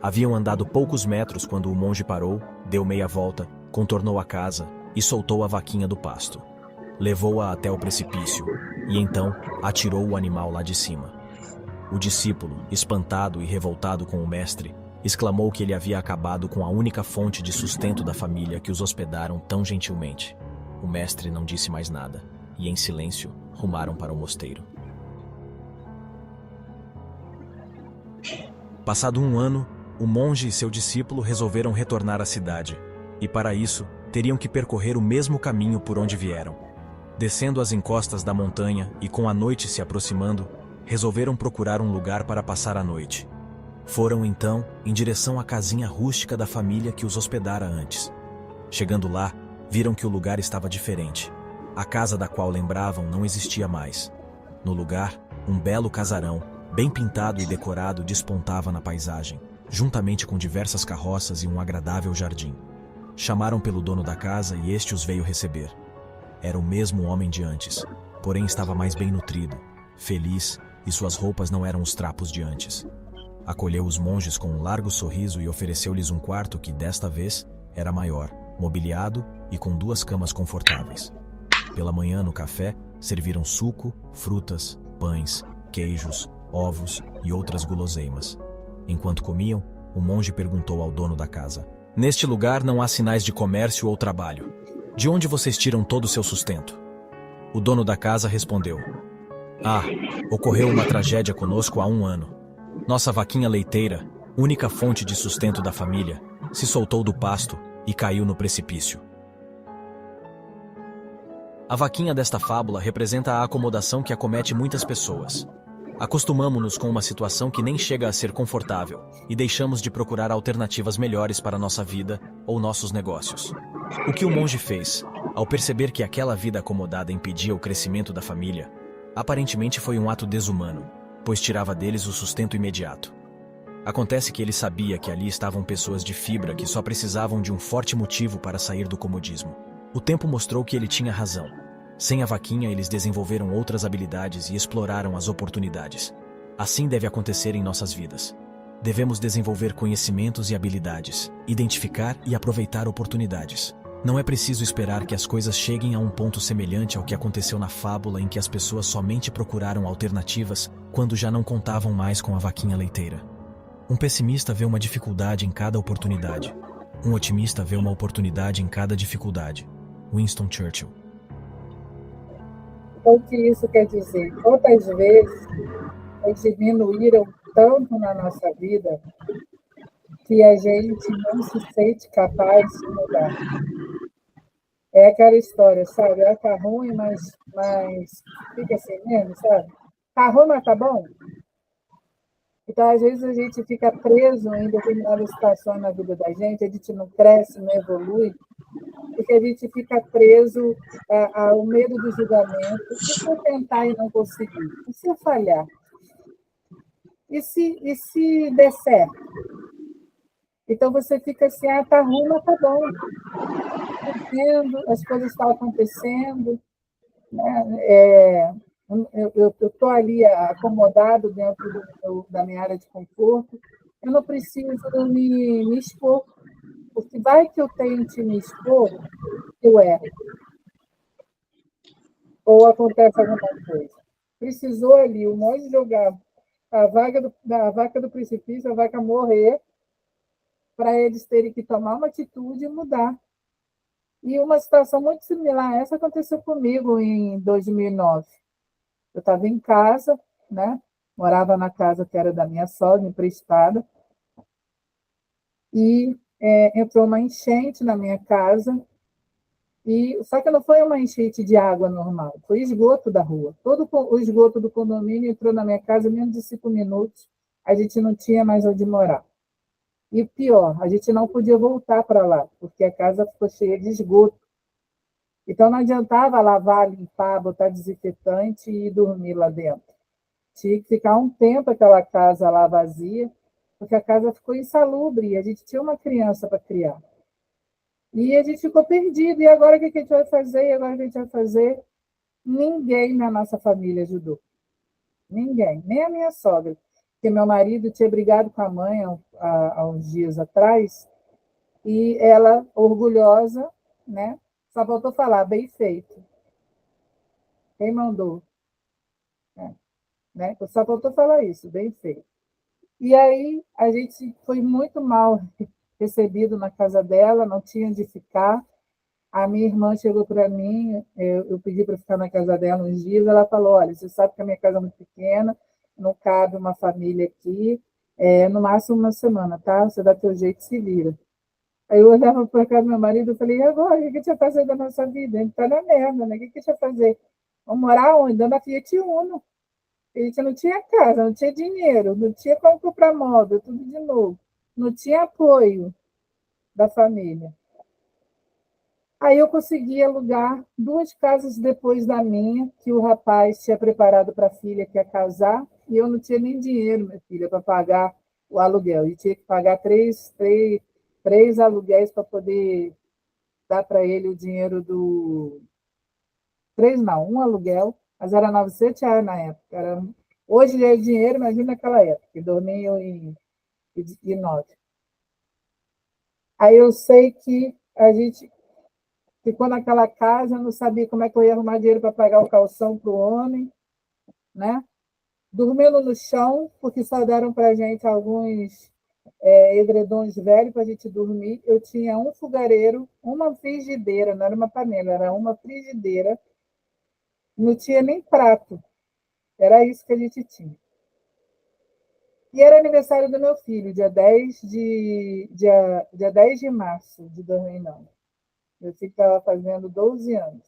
Haviam andado poucos metros quando o monge parou, deu meia volta, contornou a casa e soltou a vaquinha do pasto. Levou-a até o precipício, e então atirou o animal lá de cima. O discípulo, espantado e revoltado com o mestre, exclamou que ele havia acabado com a única fonte de sustento da família que os hospedaram tão gentilmente. O mestre não disse mais nada, e em silêncio, rumaram para o mosteiro. Passado um ano, o monge e seu discípulo resolveram retornar à cidade, e para isso, teriam que percorrer o mesmo caminho por onde vieram. Descendo as encostas da montanha e com a noite se aproximando, resolveram procurar um lugar para passar a noite. Foram, então, em direção à casinha rústica da família que os hospedara antes. Chegando lá, viram que o lugar estava diferente. A casa da qual lembravam não existia mais. No lugar, um belo casarão, bem pintado e decorado, despontava na paisagem, juntamente com diversas carroças e um agradável jardim. Chamaram pelo dono da casa e este os veio receber. Era o mesmo homem de antes, porém estava mais bem nutrido, feliz, e suas roupas não eram os trapos de antes. Acolheu os monges com um largo sorriso e ofereceu-lhes um quarto que, desta vez, era maior, mobiliado e com 2 camas confortáveis. Pela manhã, no café, serviram suco, frutas, pães, queijos, ovos e outras guloseimas. Enquanto comiam, o monge perguntou ao dono da casa: "Neste lugar não há sinais de comércio ou trabalho. De onde vocês tiram todo o seu sustento?" O dono da casa respondeu: "Ah, ocorreu uma tragédia conosco há 1 ano. Nossa vaquinha leiteira, única fonte de sustento da família, se soltou do pasto e caiu no precipício." A vaquinha desta fábula representa a acomodação que acomete muitas pessoas. Acostumamo-nos com uma situação que nem chega a ser confortável e deixamos de procurar alternativas melhores para nossa vida ou nossos negócios. O que o monge fez, ao perceber que aquela vida acomodada impedia o crescimento da família, aparentemente foi um ato desumano, pois tirava deles o sustento imediato. Acontece que ele sabia que ali estavam pessoas de fibra que só precisavam de um forte motivo para sair do comodismo. O tempo mostrou que ele tinha razão. Sem a vaquinha, eles desenvolveram outras habilidades e exploraram as oportunidades. Assim deve acontecer em nossas vidas. Devemos desenvolver conhecimentos e habilidades, identificar e aproveitar oportunidades. Não é preciso esperar que as coisas cheguem a um ponto semelhante ao que aconteceu na fábula em que as pessoas somente procuraram alternativas quando já não contavam mais com a vaquinha leiteira. Um pessimista vê uma dificuldade em cada oportunidade. Um otimista vê uma oportunidade em cada dificuldade. Winston Churchill. Então, o que isso quer dizer? Quantas vezes eles diminuíram tanto na nossa vida que a gente não se sente capaz de mudar? É aquela história, sabe? Ela tá ruim, mas fica assim mesmo, sabe? Tá ruim, mas tá bom? Então, às vezes, a gente fica preso em determinadas situações na vida da gente, a gente não cresce, não evolui, porque a gente fica preso ao medo do julgamento. E se eu tentar e não conseguir? E se eu falhar? E se der certo? Então, você fica assim, tá ruim, mas tá bom. As coisas estão acontecendo, né? Eu estou ali acomodado dentro da minha área de conforto, eu não preciso me expor, porque vai que eu tente me expor, eu erro, ou acontece alguma coisa. Precisou ali o monge jogar a vaca do precipício, a vaca morrer, para eles terem que tomar uma atitude e mudar. E uma situação muito similar a essa aconteceu comigo em 2009. Eu estava em casa, né? Morava na casa que era da minha sogra, emprestada, e entrou uma enchente na minha casa, só que não foi uma enchente de água normal, foi esgoto da rua. Todo o esgoto do condomínio entrou na minha casa em menos de 5 minutos, a gente não tinha mais onde morar. E pior, a gente não podia voltar para lá, porque a casa ficou cheia de esgoto. Então, não adiantava lavar, limpar, botar desinfetante e dormir lá dentro. Tinha que ficar um tempo aquela casa lá vazia, porque a casa ficou insalubre e a gente tinha uma criança para criar. E a gente ficou perdido. E agora o que a gente vai fazer? E agora o que a gente vai fazer? Ninguém na nossa família ajudou. Ninguém, nem a minha sogra. Porque meu marido tinha brigado com a mãe há uns dias atrás, e ela, orgulhosa, né? Só faltou falar, bem feito. Quem mandou? Né? Só faltou falar isso, bem feito. E aí a gente foi muito mal recebido na casa dela, não tinha onde ficar. A minha irmã chegou para mim, eu pedi para ficar na casa dela uns dias, ela falou, olha, você sabe que a minha casa é muito pequena, não cabe uma família aqui, no máximo uma semana, tá? Você dá teu jeito e se vira. Aí eu olhava para casa do meu marido e falei, e agora, o que a gente vai fazer da nossa vida? A gente está na merda, né? O que a gente vai fazer? Vamos morar onde? Dando a Fiat Uno. A gente não tinha casa, não tinha dinheiro, não tinha como comprar móvel, tudo de novo. Não tinha apoio da família. Aí eu consegui alugar 2 casas depois da minha, que o rapaz tinha preparado para a filha que ia casar, e eu não tinha nem dinheiro, minha filha, para pagar o aluguel. E tinha que pagar três aluguéis para poder dar para ele o dinheiro do... 3 não, um aluguel, mas era R$ 900 na época. Hoje é dinheiro, imagina naquela época, em 2009. Aí eu sei que a gente ficou naquela casa, não sabia como é que eu ia arrumar dinheiro para pagar o calção para o homem, né? Dormindo no chão, porque só deram para a gente alguns edredons velhos para a gente dormir. Eu tinha um fogareiro, uma frigideira, não era uma panela, era uma frigideira, não tinha nem prato, era isso que a gente tinha. E era aniversário do meu filho, dia 10 de março de 2009. Meu filho estava fazendo 12 anos.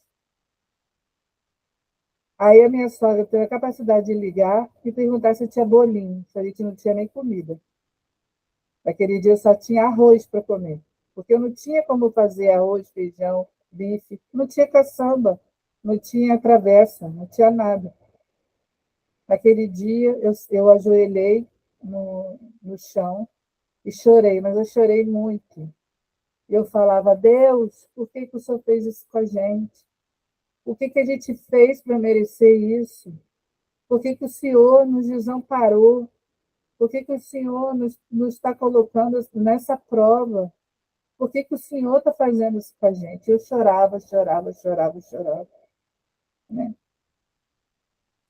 Aí a minha sogra teve a capacidade de ligar e perguntar se tinha bolinho, se a gente não tinha nem comida. Naquele dia eu só tinha arroz para comer, porque eu não tinha como fazer arroz, feijão, bife, não tinha caçamba, não tinha travessa, não tinha nada. Naquele dia eu ajoelhei no chão e chorei, mas eu chorei muito. Eu falava, Deus, por que o Senhor fez isso com a gente? O que a gente fez para merecer isso? Por que o Senhor nos desamparou? Por que o Senhor nos está colocando nessa prova? Por que o Senhor está fazendo isso com a gente? Eu chorava, né?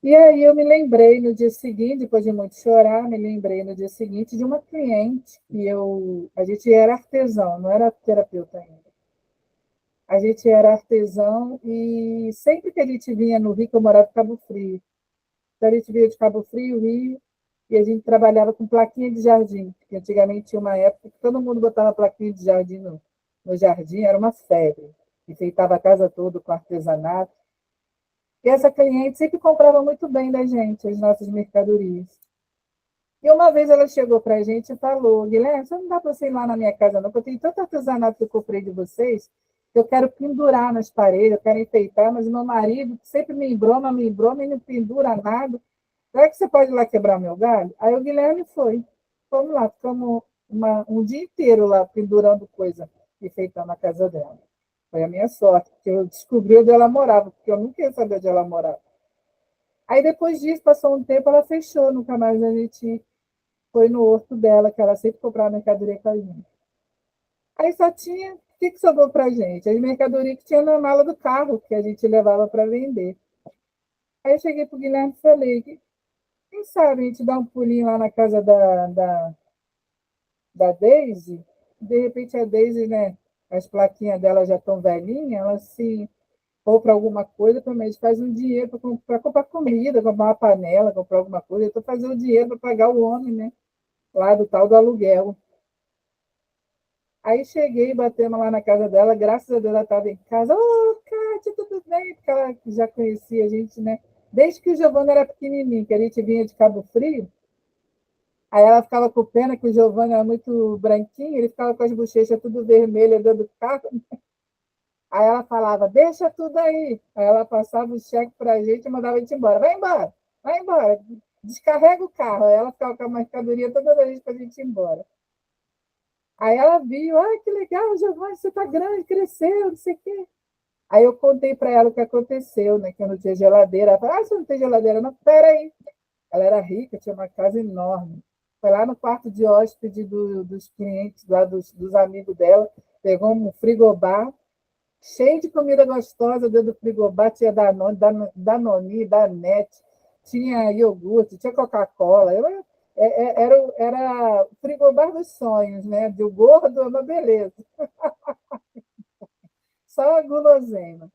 E aí eu me lembrei no dia seguinte, depois de muito chorar, me lembrei no dia seguinte de uma cliente que a gente era artesão, não era terapeuta ainda. A gente era artesão e sempre que a gente vinha no Rio, que eu morava em Cabo Frio, então a gente vinha de Cabo Frio, Rio, e a gente trabalhava com plaquinha de jardim, porque antigamente tinha uma época que todo mundo botava plaquinha de jardim no jardim, era uma febre, enfeitava a casa toda com artesanato. E essa cliente sempre comprava muito bem da gente, as nossas mercadorias. E uma vez ela chegou para a gente e falou, Guilherme, você não dá para você ir lá na minha casa não, porque eu tenho tanto artesanato que eu comprei de vocês, que eu quero pendurar nas paredes, eu quero enfeitar, mas meu marido sempre me embroma e não pendura nada. Será que você pode ir lá quebrar meu galho? Aí o Guilherme foi. Fomos lá, ficamos um dia inteiro lá pendurando coisa, enfeitando a casa dela. Foi a minha sorte, porque eu descobri onde ela morava, porque eu nunca ia saber onde ela morava. Aí depois disso, passou um tempo, ela fechou, nunca mais a gente foi no horto dela, que ela sempre comprava mercadoria com a gente. Aí só tinha, o que sobrou para a gente? As mercadorias que tinha na mala do carro, que a gente levava para vender. Aí eu cheguei para o Guilherme e falei, quem sabe a gente dá um pulinho lá na casa da Daisy? De repente a Daisy, né, as plaquinhas dela já estão velhinhas, ela se compra alguma coisa, também a gente faz um dinheiro para comprar comida, comprar uma panela, comprar alguma coisa, eu estou fazendo dinheiro para pagar o homem, né? Lá do tal do aluguel. Aí cheguei, batemos lá na casa dela, graças a Deus ela estava em casa. Ô, Kátia, tudo bem? Porque ela já conhecia a gente, né? Desde que o Giovanni era pequenininho, que a gente vinha de Cabo Frio. Aí ela ficava com pena que o Giovanni era muito branquinho, ele ficava com as bochechas tudo vermelhas dentro do carro. Aí ela falava, deixa tudo aí. Aí ela passava o cheque para a gente e mandava a gente embora. Vai embora, descarrega o carro. Aí ela ficava com a mercadoria toda vez para a gente ir embora. Aí ela viu, que legal, Giovanni, você está grande, cresceu, não sei o quê. Aí eu contei para ela o que aconteceu, né? Que eu não tinha geladeira. Ela falou, você não tem geladeira? Não, peraí. Ela era rica, tinha uma casa enorme. Foi lá no quarto de hóspede dos clientes, lá dos amigos dela, pegou um frigobar, cheio de comida gostosa dentro do frigobar, tinha Danone, Danette, tinha iogurte, tinha Coca-Cola. Era o frigobar dos sonhos, né? De gordo é uma beleza. Só a guloseima.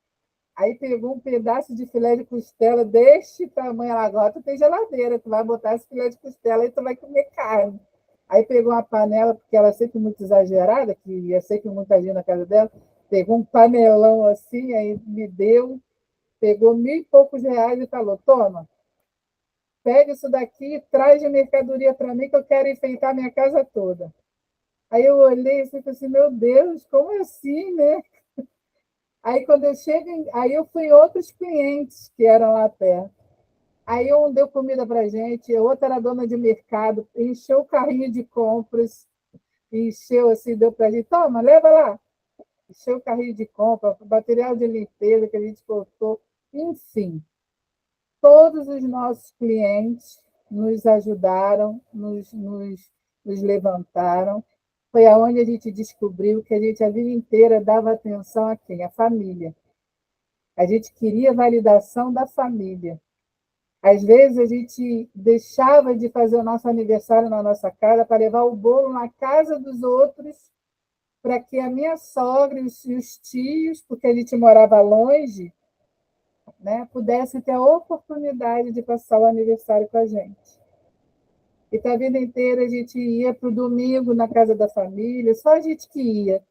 Aí pegou um pedaço de filé de costela deste tamanho. Ela, agora tu tem geladeira, tu vai botar esse filé de costela e tu vai comer carne. Aí pegou uma panela, porque ela é sempre muito exagerada, que ia sempre muita gente na casa dela, pegou um panelão assim, aí me deu, pegou 1.000 e poucos reais e falou, toma, pega isso daqui e traz de mercadoria para mim que eu quero enfeitar minha casa toda. Aí eu olhei assim e falei assim, meu Deus, como assim, né? Aí quando eu chego, aí eu fui em outros clientes que eram lá perto. Aí um deu comida para a gente, a outra era dona de mercado, encheu o carrinho de compras, encheu assim, deu para a gente, toma, leva lá. Encheu o carrinho de compra, material de limpeza que a gente cortou, enfim. Todos os nossos clientes nos ajudaram, nos levantaram. Foi aonde a gente descobriu que a gente a vida inteira dava atenção a quem? A família. A gente queria validação da família. Às vezes a gente deixava de fazer o nosso aniversário na nossa casa para levar o bolo na casa dos outros, para que a minha sogra e os tios, porque a gente morava longe, né, pudessem ter a oportunidade de passar o aniversário com a gente. Então, a vida inteira a gente ia para o domingo na casa da família, só a gente que ia,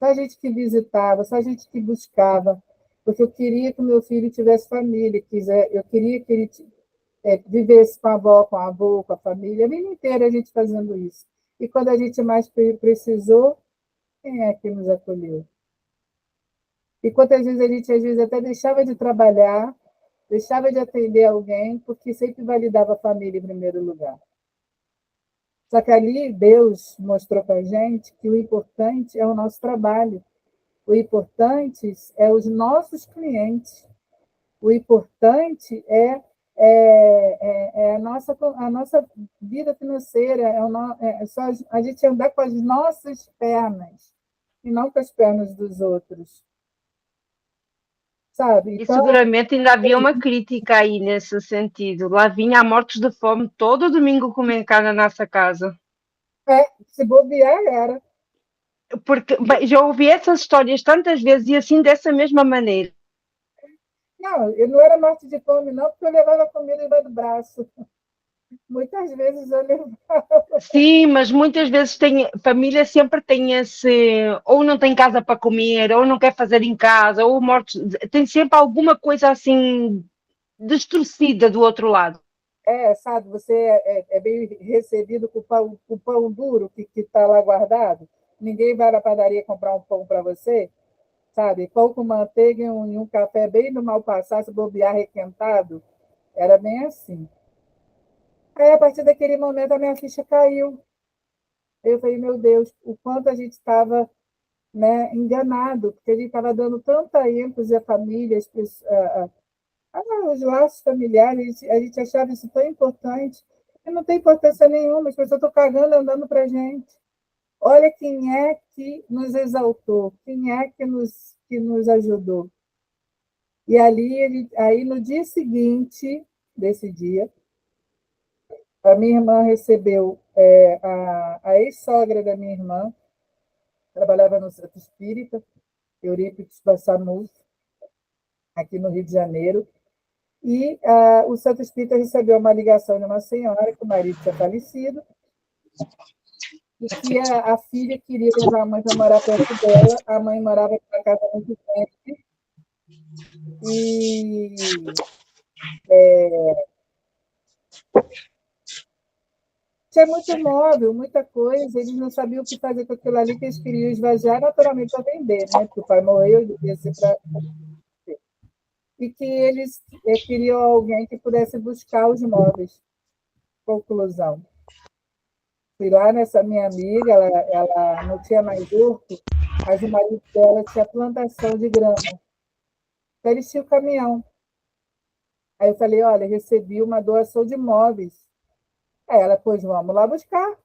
só a gente que visitava, só a gente que buscava, porque eu queria que o meu filho tivesse família, eu queria que ele vivesse com a avó, com o avô, com a família, a vida inteira a gente fazendo isso. E quando a gente mais precisou, quem é que nos acolheu? E quantas vezes a gente, às vezes, até deixava de trabalhar, deixava de atender alguém, porque sempre validava a família em primeiro lugar. Só que ali Deus mostrou para a gente que o importante é o nosso trabalho, o importante é os nossos clientes, o importante é a nossa vida financeira, é só a gente andar com as nossas pernas e não com as pernas dos outros. Sabe? E seguramente ainda havia uma crítica aí nesse sentido. Lá vinha a mortes de fome todo domingo comer cá na nossa casa. Se bobear era. Porque bem, já ouvi essas histórias tantas vezes e assim dessa mesma maneira. Não, eu não era morte de fome, não, porque eu levava comida embaixo do braço. Muitas vezes eu levava. Sim, mas muitas vezes família sempre tem esse, ou não tem casa para comer, ou não quer fazer em casa, ou mortos, tem sempre alguma coisa assim distorcida do outro lado. sabe, você é bem recebido com pão duro que está lá guardado. Ninguém vai na padaria comprar um pão para você, sabe? Pão com manteiga e um café bem no mal passado, se bobear requentado. Era bem assim. Aí, a partir daquele momento, a minha ficha caiu. Eu falei, meu Deus, o quanto a gente estava, né, enganado, porque a gente estava dando tanta ênfase à família, os laços familiares, a gente achava isso tão importante, e não tem importância nenhuma, as pessoas estão cagando andando para a gente. Olha quem é que nos exaltou, quem é que nos ajudou. E ali, aí no dia seguinte desse dia, a minha irmã recebeu, a ex-sogra da minha irmã, trabalhava no Centro Espírita, Eurípides Bassanufo, aqui no Rio de Janeiro, e o Centro Espírita recebeu uma ligação de uma senhora que o marido tinha falecido, e que a filha queria levar a mãe para morar perto dela. A mãe morava na casa muito tempo, e tinha muito móvel, muita coisa, eles não sabiam o que fazer com aquilo ali, que eles queriam esvaziar naturalmente para vender, né? Porque o pai morreu, devia ser para. E que eles queriam alguém que pudesse buscar os móveis. Conclusão. Fui lá nessa minha amiga, ela não tinha mais horto, mas o marido dela tinha plantação de grama. Então, eles tinham caminhão. Aí eu falei, olha, recebi uma doação de móveis. Aí ela, pois vamos lá buscar.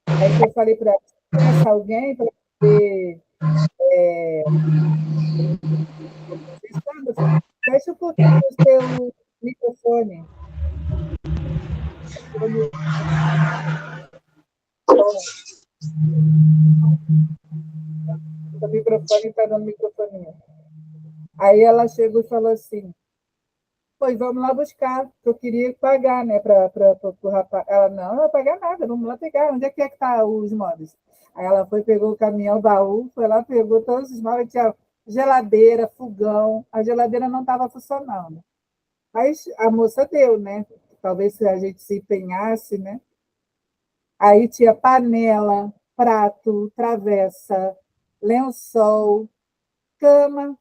Aí eu falei para ela, conhece alguém para poder... Fecha um pouquinho o seu microfone. O microfone está dando microfonia. Aí ela chegou e falou assim, pois vamos lá buscar, que eu queria pagar, né, para o rapaz. Ela, não vai pagar nada, vamos lá pegar. Onde é que está os móveis? Aí ela foi, pegou o caminhão, baú, foi lá, pegou todos os móveis, tinha geladeira, fogão. A geladeira não estava funcionando. Mas a moça deu, né? Talvez se a gente se empenhasse, né? Aí tinha panela, prato, travessa, lençol, cama,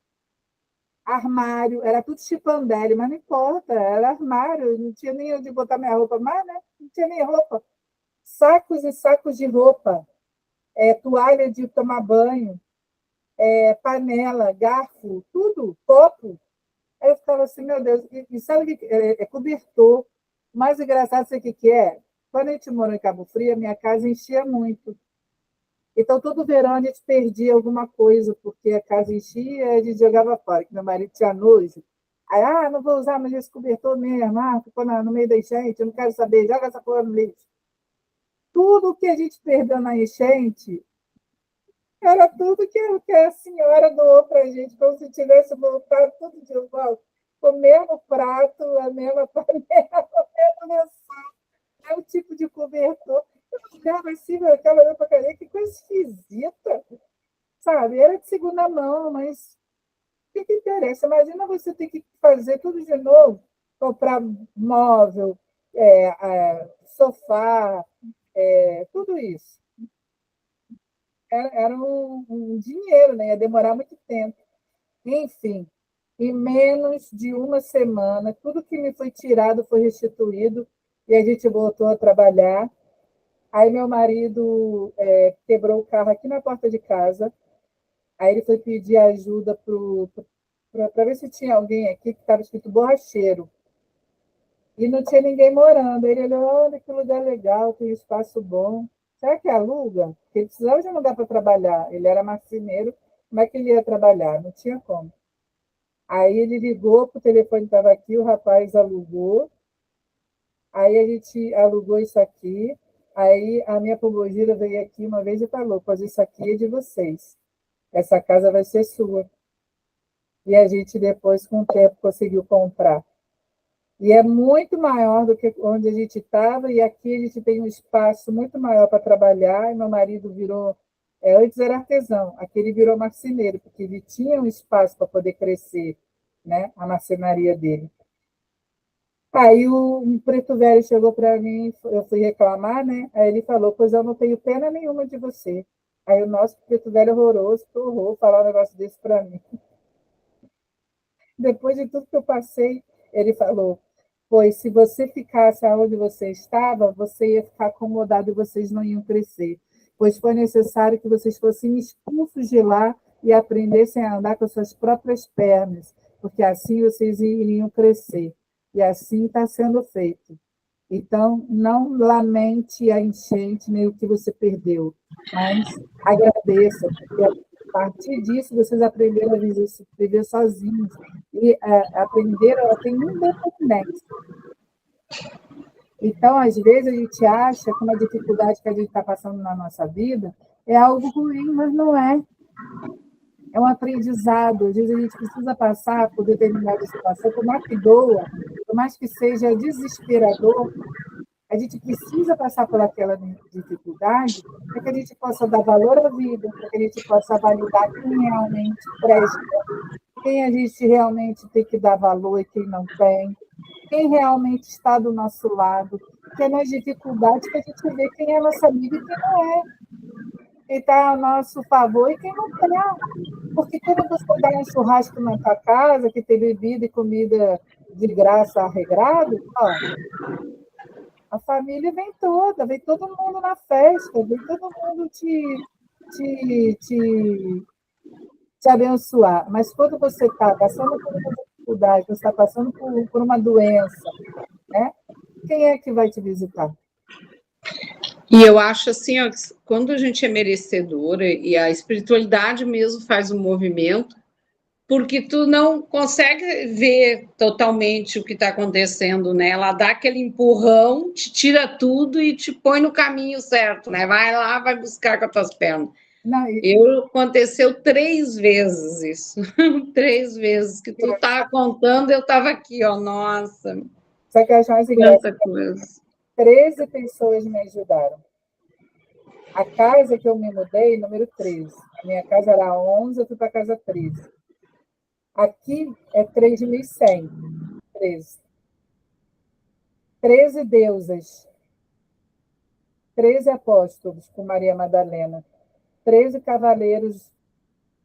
armário, era tudo chipandele, mas não importa, era armário, não tinha nem onde botar minha roupa mais, né? Não tinha nem roupa. Sacos e sacos de roupa, toalha de tomar banho, panela, garfo, tudo, copo. Aí eu ficava assim, meu Deus, e sabe o que é cobertor? O mais engraçado, sabe o que é? Quando a gente morou em Cabo Frio, a minha casa enchia muito. Então, todo verão a gente perdia alguma coisa, porque a casa enchia e a gente jogava fora, que meu marido tinha nojo. Aí, não vou usar mais esse cobertor mesmo, ficou no meio da enchente, eu não quero saber, joga essa porra no lixo. Tudo que a gente perdeu na enchente era tudo que a senhora doou para a gente, como se tivesse voltado tudo de volta. O mesmo prato, a mesma panela, o mesmo lençol, é o tipo de cobertor. Eu ficava assim, eu ficava olhando para a cadeia, que coisa esquisita, sabe? Era de segunda mão, mas o que interessa? Imagina você ter que fazer tudo de novo, comprar móvel, sofá, tudo isso. Era um dinheiro, né? Ia demorar muito tempo. Enfim, em menos de uma semana, tudo que me foi tirado foi restituído e a gente voltou a trabalhar. Aí meu marido quebrou o carro aqui na porta de casa. Aí ele foi pedir ajuda para ver se tinha alguém aqui que estava escrito borracheiro. E não tinha ninguém morando. Aí ele olhou, olha que lugar legal, tem espaço bom. Será que aluga? Porque ele precisava de um lugar para trabalhar. Ele era marceneiro, como é que ele ia trabalhar? Não tinha como. Aí ele ligou, o telefone estava aqui, o rapaz alugou. Aí a gente alugou isso aqui. Aí a minha pombogira veio aqui uma vez e falou, pois isso aqui é de vocês. Essa casa vai ser sua. E a gente depois, com o tempo, conseguiu comprar. E é muito maior do que onde a gente estava, e aqui a gente tem um espaço muito maior para trabalhar, e meu marido virou, antes era artesão, aqui ele virou marceneiro, porque ele tinha um espaço para poder crescer, né, a marcenaria dele. Aí um preto velho chegou para mim, eu fui reclamar, né? Aí ele falou, pois eu não tenho pena nenhuma de você. Aí o nosso preto velho horroroso, que horror falar um negócio desse para mim. Depois de tudo que eu passei, ele falou, pois se você ficasse onde você estava, você ia ficar acomodado e vocês não iam crescer. Pois foi necessário que vocês fossem expulsos de lá e aprendessem a andar com suas próprias pernas, porque assim vocês iriam crescer. E assim está sendo feito. Então, não lamente a enchente nem o que você perdeu, mas agradeça, porque a partir disso vocês aprenderam a viver sozinhos e aprenderam a ter independência. Então, às vezes, a gente acha que uma dificuldade que a gente está passando na nossa vida é algo ruim, mas não é. É um aprendizado. Às vezes, a gente precisa passar por determinada situação, por mais que doa, por mais que seja desesperador, a gente precisa passar por aquela dificuldade para que a gente possa dar valor à vida, para que a gente possa validar quem realmente presta, quem a gente realmente tem que dar valor e quem não tem, quem realmente está do nosso lado, que é nas dificuldades que a gente vê quem é nosso amigo e quem não é, quem está ao nosso favor e quem não está. Porque quando você dá um churrasco na tua casa, que tem bebida e comida de graça arregrado, ó, a família vem toda, vem todo mundo na festa, vem todo mundo te abençoar. Mas quando você está passando por uma dificuldade, você está passando por uma doença, né? Quem é que vai te visitar? E eu acho assim, ó, que quando a gente é merecedora e a espiritualidade mesmo faz um movimento, porque tu não consegue ver totalmente o que está acontecendo, né? Ela dá aquele empurrão, te tira tudo e te põe no caminho certo, né? Vai lá, vai buscar com as tuas pernas. Não, Aconteceu 3 vezes isso. 3 vezes que tu estava contando, eu estava aqui, ó, nossa, só que as mais quanta coisa. 13 pessoas me ajudaram. A casa que eu me mudei, número 13. A minha casa era 11, eu fui para a casa 13. Aqui é 3.100. 13. 13 deusas. 13 apóstolos com Maria Madalena. 13 cavaleiros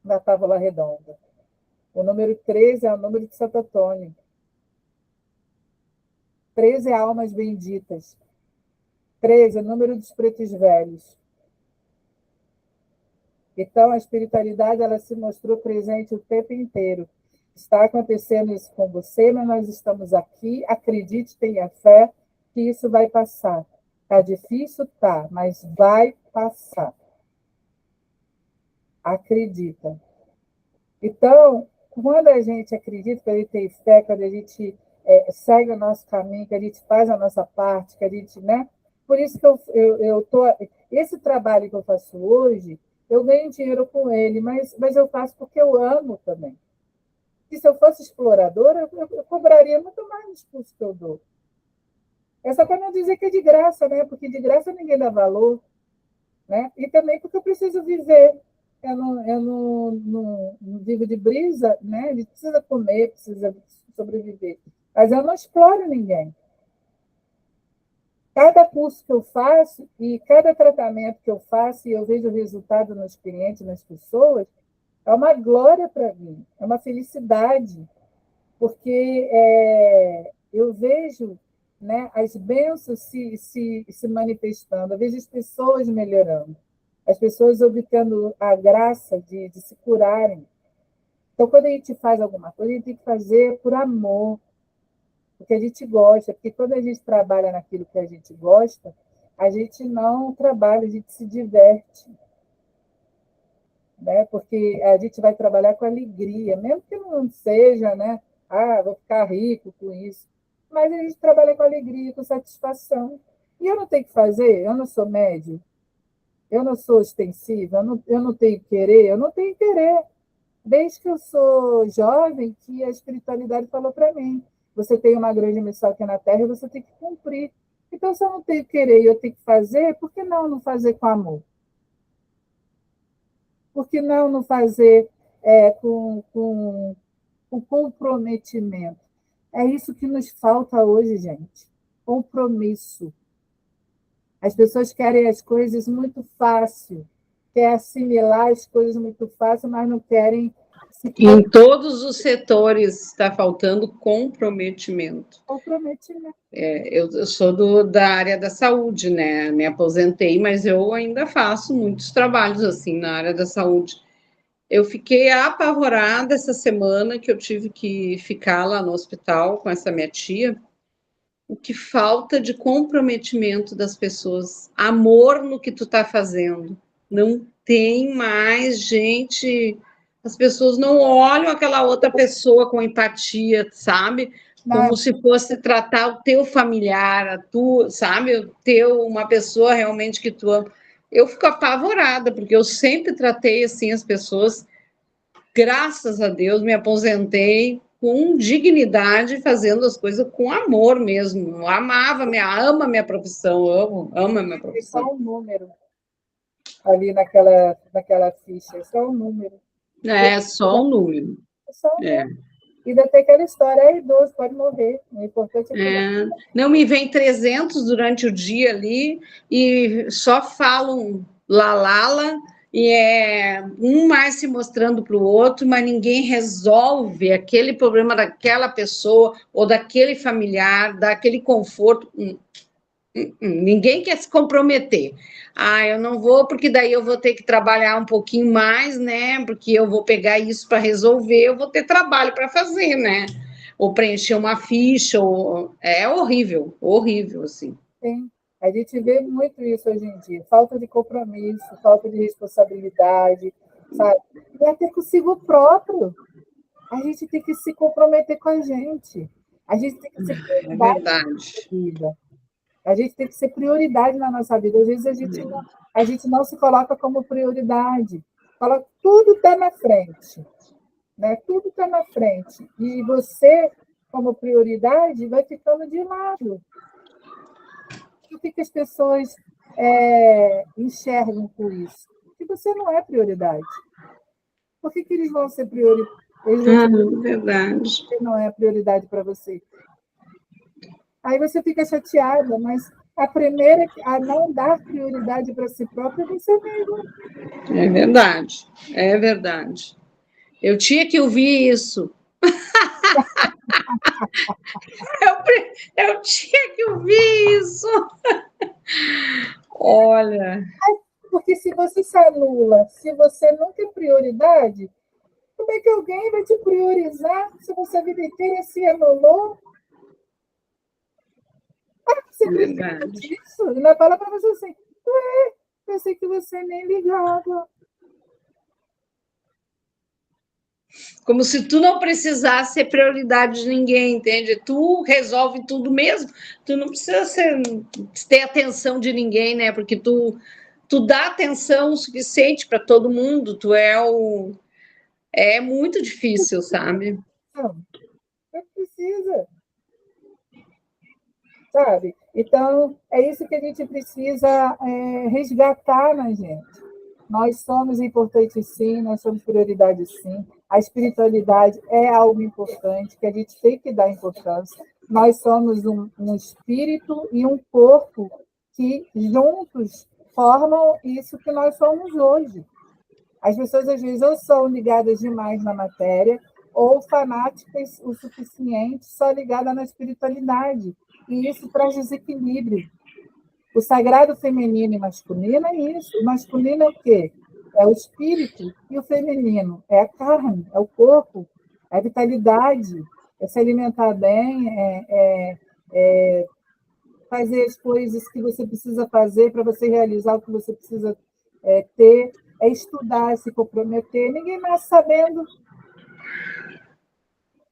da Távola Redonda. O número 13 é o número de Santo Antônio. 13 almas benditas. 13 é o número dos pretos velhos. Então, a espiritualidade ela se mostrou presente o tempo inteiro. Está acontecendo isso com você, mas nós estamos aqui. Acredite, tenha fé, que isso vai passar. Está difícil? Tá, mas vai passar. Acredita. Então, quando a gente acredita, quando a gente tem fé, quando a gente segue o nosso caminho, que a gente faz a nossa parte, que a gente, né? Por isso que eu tô. Esse trabalho que eu faço hoje, eu ganho dinheiro com ele, mas eu faço porque eu amo também. E se eu fosse exploradora, eu cobraria muito mais nos cursos que eu dou. É só para não dizer que é de graça, né? Porque de graça ninguém dá valor, né? E também porque eu preciso viver. Eu não vivo de brisa, né? A gente precisa comer, precisa sobreviver. Mas eu não exploro ninguém. Cada curso que eu faço e cada tratamento que eu faço e eu vejo o resultado nos clientes, nas pessoas, é uma glória para mim, é uma felicidade, porque eu vejo, né, as bênçãos se manifestando, eu vejo as pessoas melhorando, as pessoas obtendo a graça de se curarem. Então, quando a gente faz alguma coisa, a gente tem que fazer por amor, porque a gente gosta, porque quando a gente trabalha naquilo que a gente gosta, a gente não trabalha, a gente se diverte. Né? Porque a gente vai trabalhar com alegria, mesmo que não seja, né? Vou ficar rico com isso. Mas a gente trabalha com alegria, com satisfação. E eu não tenho que fazer, eu não sou médio, eu não sou ostensiva, eu não tenho que querer, eu não tenho que querer. Desde que eu sou jovem, que a espiritualidade falou para mim, você tem uma grande missão aqui na Terra e você tem que cumprir. Então, se eu não tenho que querer e eu tenho que fazer, por que não fazer com amor? Por que não fazer com comprometimento? É isso que nos falta hoje, gente. Compromisso. As pessoas querem as coisas muito fácil, querem assimilar as coisas muito fácil, mas não querem se Em todos os setores está faltando comprometimento. comprometimento. Eu sou da área da saúde, né? Me aposentei, mas eu ainda faço muitos trabalhos assim na área da saúde. Eu fiquei apavorada essa semana que eu tive que ficar lá no hospital com essa minha tia. O que falta de comprometimento das pessoas, amor no que tu está fazendo. Não tem mais gente, as pessoas não olham aquela outra pessoa com empatia, sabe? Como se fosse tratar o teu familiar, a tu, sabe? O teu, uma pessoa realmente que tu ama. Eu fico apavorada, porque eu sempre tratei assim as pessoas. Graças a Deus, me aposentei com dignidade, fazendo as coisas com amor mesmo. Eu amava, amo a minha profissão, amo a minha É só profissão. um número ali naquela ficha, é só um número. É só um número. É só um É. número. E ainda tem aquela história, é idoso, pode morrer. O importante é que Não me vem 300 durante o dia ali e só falam lalala e é um mais se mostrando para o outro, mas ninguém resolve aquele problema daquela pessoa ou daquele familiar, daquele conforto. Ninguém quer se comprometer. Ah, eu não vou, porque daí eu vou ter que trabalhar um pouquinho mais, né? Porque eu vou pegar isso para resolver, eu vou ter trabalho para fazer, né? Ou preencher uma ficha, ou... é horrível, horrível, assim. tem. A gente vê muito isso hoje em dia. Falta de compromisso, falta de responsabilidade, sabe? E até consigo próprio. A gente tem que se comprometer com a gente. A gente tem que ser É prioridade na verdade. nossa vida. A gente tem que ser prioridade na nossa vida. Às vezes a gente não se coloca como prioridade. Tudo está na frente. Né? Tudo está na frente. E você, como prioridade, vai ficando de lado. O que as pessoas enxergam com isso? Que você não é prioridade. Por que eles vão ser prioridade? Verdade. Você não é prioridade para você. Aí você fica chateada, mas a primeira a não dar prioridade para si própria é você mesmo. É verdade, é verdade. Eu tinha que ouvir isso. Eu tinha que ouvir isso. Olha. Porque se você se anula, se você não tem prioridade, como é que alguém vai te priorizar se você a vida inteira se anulou? Você precisa disso? E não fala para você assim, pensei que você nem ligava. Como se tu não precisasse ser prioridade de ninguém, entende? Tu resolve tudo mesmo. Tu não precisa ter atenção de ninguém, né? Porque tu dá atenção o suficiente para todo mundo. É muito difícil, sabe? Não precisa. Sabe? Então, é isso que a gente precisa resgatar na gente. Nós somos importantes, sim, nós somos prioridade, sim. A espiritualidade é algo importante, que a gente tem que dar importância. Nós somos um espírito e um corpo que juntos formam isso que nós somos hoje. As pessoas, às vezes, ou são ligadas demais na matéria, ou fanáticas o suficiente, só ligadas na espiritualidade. E isso traz desequilíbrio. O sagrado feminino e masculino é isso. O masculino é o quê? É o espírito. E o feminino é a carne, é o corpo, é a vitalidade, é se alimentar bem, fazer as coisas que você precisa fazer para você realizar o que você precisa ter, é estudar, se comprometer. Ninguém nasce sabendo.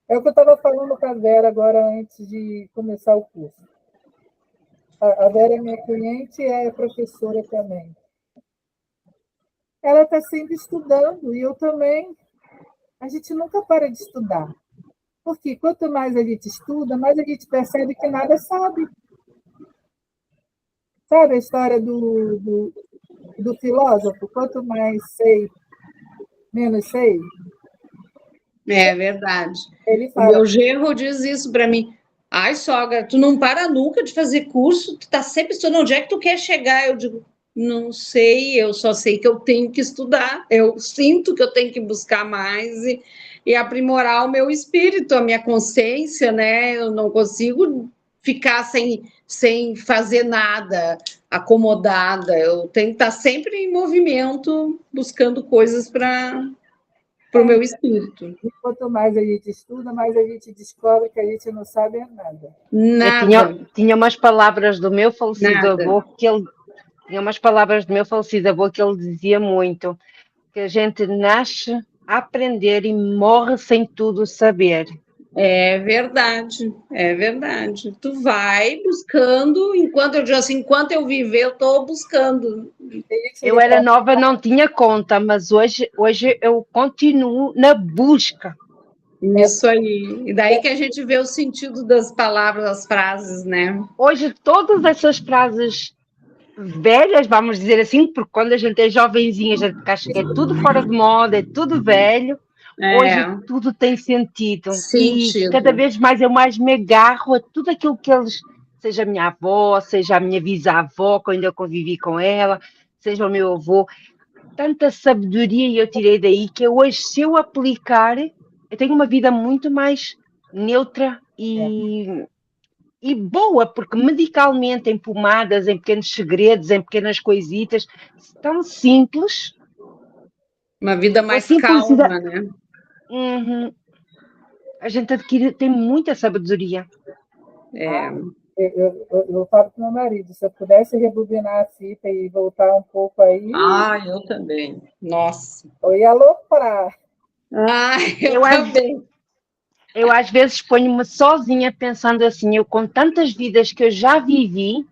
É o que eu estava falando com a Vera agora, antes de começar o curso. A Vera é minha cliente e é professora também. Ela está sempre estudando, e eu também. A gente nunca para de estudar. Porque quanto mais a gente estuda, mais a gente percebe que nada sabe. Sabe a história do filósofo? Quanto mais sei, menos sei. É verdade. Ele O fala, meu genro diz isso para mim. Ai, sogra, tu não para nunca de fazer curso, tu tá sempre estudando. Onde é que tu quer chegar? Eu digo, não sei, eu só sei que eu tenho que estudar. Eu sinto que eu tenho que buscar mais e aprimorar o meu espírito, a minha consciência, né? Eu não consigo ficar sem fazer nada, acomodada. Eu tenho que estar sempre em movimento, buscando coisas para o meu espírito. e quanto mais a gente estuda, mais a gente descobre que a gente não sabe nada. Eu Nada, tinha umas palavras do meu falecido nada. avô que ele tinha umas palavras do meu falecido avô que ele dizia muito, que a gente nasce a aprender e morre sem tudo saber. É verdade, é verdade. Tu vai buscando, enquanto eu digo assim, enquanto eu viver, eu estou buscando. Tem gente Eu que era fala, nova, não tinha conta, mas hoje eu continuo na busca. Isso aí. E daí que a gente vê o sentido das palavras, das frases, né? Hoje todas essas frases velhas, vamos dizer assim, porque quando a gente é jovenzinha, a gente acha que é tudo fora de moda, é tudo velho. Hoje É, tudo tem sentido e cada sentido. vez mais eu mais me agarro a tudo aquilo que eles, seja a minha avó, seja a minha bisavó, quando eu convivi com ela, seja o meu avô, tanta sabedoria eu tirei daí que hoje, se eu aplicar, eu tenho uma vida muito mais neutra e boa, porque medicalmente, em pomadas, em pequenos segredos, em pequenas coisitas, tão simples, Uma vida com a mais simplicidade, calma, né? a gente adquire, tem muita sabedoria. É. eu falo com meu marido, se eu pudesse rebobinar a fita e voltar um pouco aí, Ah, eu também. Nossa. eu ia aloprar. Ah, eu Eu, também. eu às vezes ponho-me sozinha pensando assim, eu com tantas vidas que eu já vivi,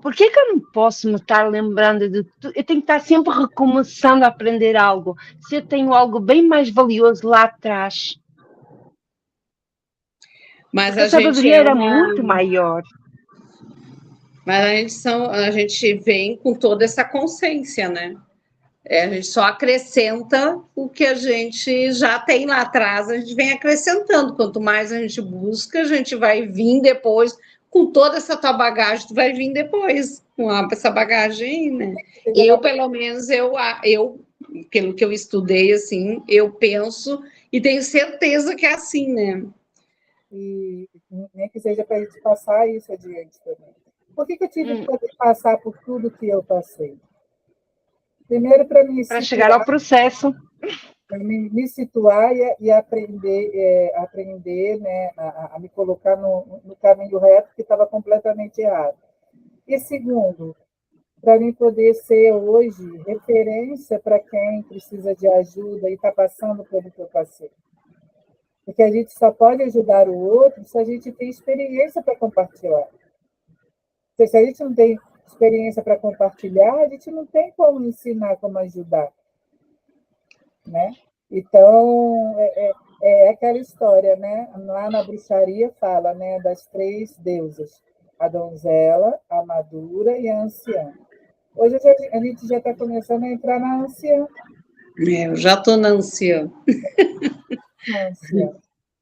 por que eu não posso me estar lembrando de tudo? Eu tenho que estar sempre recomeçando a aprender algo. Se eu tenho algo bem mais valioso lá atrás, Mas porque a a gente sabedoria é era uma. muito maior. Mas a gente vem com toda essa consciência, né? É, a gente só acrescenta o que a gente já tem lá atrás, a gente vem acrescentando. Quanto mais a gente busca, a gente vai vir depois, com toda essa tua bagagem, tu vai vir depois com essa bagagem aí, né? Eu, pelo menos, pelo que eu estudei, assim, eu penso e tenho certeza que é assim, né? E nem que seja para a gente passar isso adiante também. Por que eu tive que Hum, poder passar por tudo que eu passei? Primeiro, para me para chegar ao situar, processo. me situar e aprender, aprender, né, a me colocar no caminho reto que estava completamente errado. E segundo, para mim poder ser hoje referência para quem precisa de ajuda e está passando pelo que eu passei. Porque a gente só pode ajudar o outro se a gente tem experiência para compartilhar. Se a gente não tem experiência para compartilhar, a gente não tem como ensinar como ajudar, né? Então, é aquela história, né? Lá na bruxaria fala, né, das três deusas, a donzela, a madura e a anciã. Hoje a gente já está começando a entrar na anciã. Eu já estou na ansiã. Na anciã.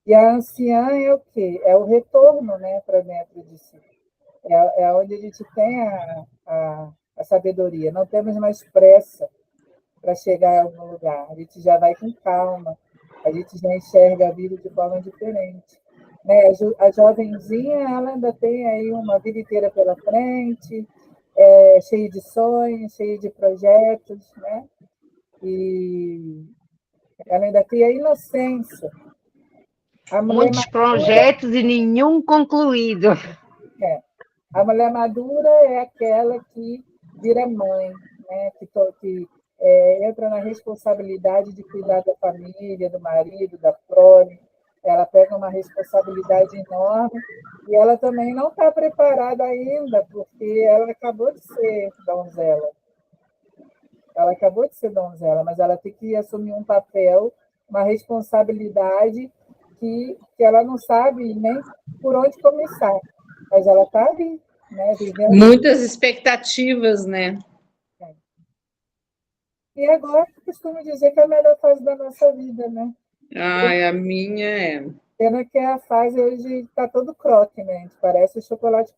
E a anciã é o quê? É o retorno, né, para dentro de si. É onde a gente tem a sabedoria. Não temos mais pressa para chegar a algum lugar. A gente já vai com calma. A gente já enxerga a vida de forma diferente. Né? A jovenzinha, ela ainda tem aí uma vida inteira pela frente, cheia de sonhos, cheia de projetos, né? E ela ainda tem a inocência. A mulher Muitos projetos e nenhum concluído. A mulher madura é aquela que vira mãe, né? que entra na responsabilidade de cuidar da família, do marido, da prole. Ela pega uma responsabilidade enorme e ela também não está preparada ainda, porque ela acabou de ser donzela. Ela acabou de ser donzela, mas ela tem que assumir um papel, uma responsabilidade que ela não sabe nem por onde começar. Mas ela está ali, né, vivendo. Muitas expectativas, né? E agora eu costumo dizer que é a melhor fase da nossa vida, né? Ai, a minha é. Pena que a fase hoje está todo croque, né? A gente parece chocolate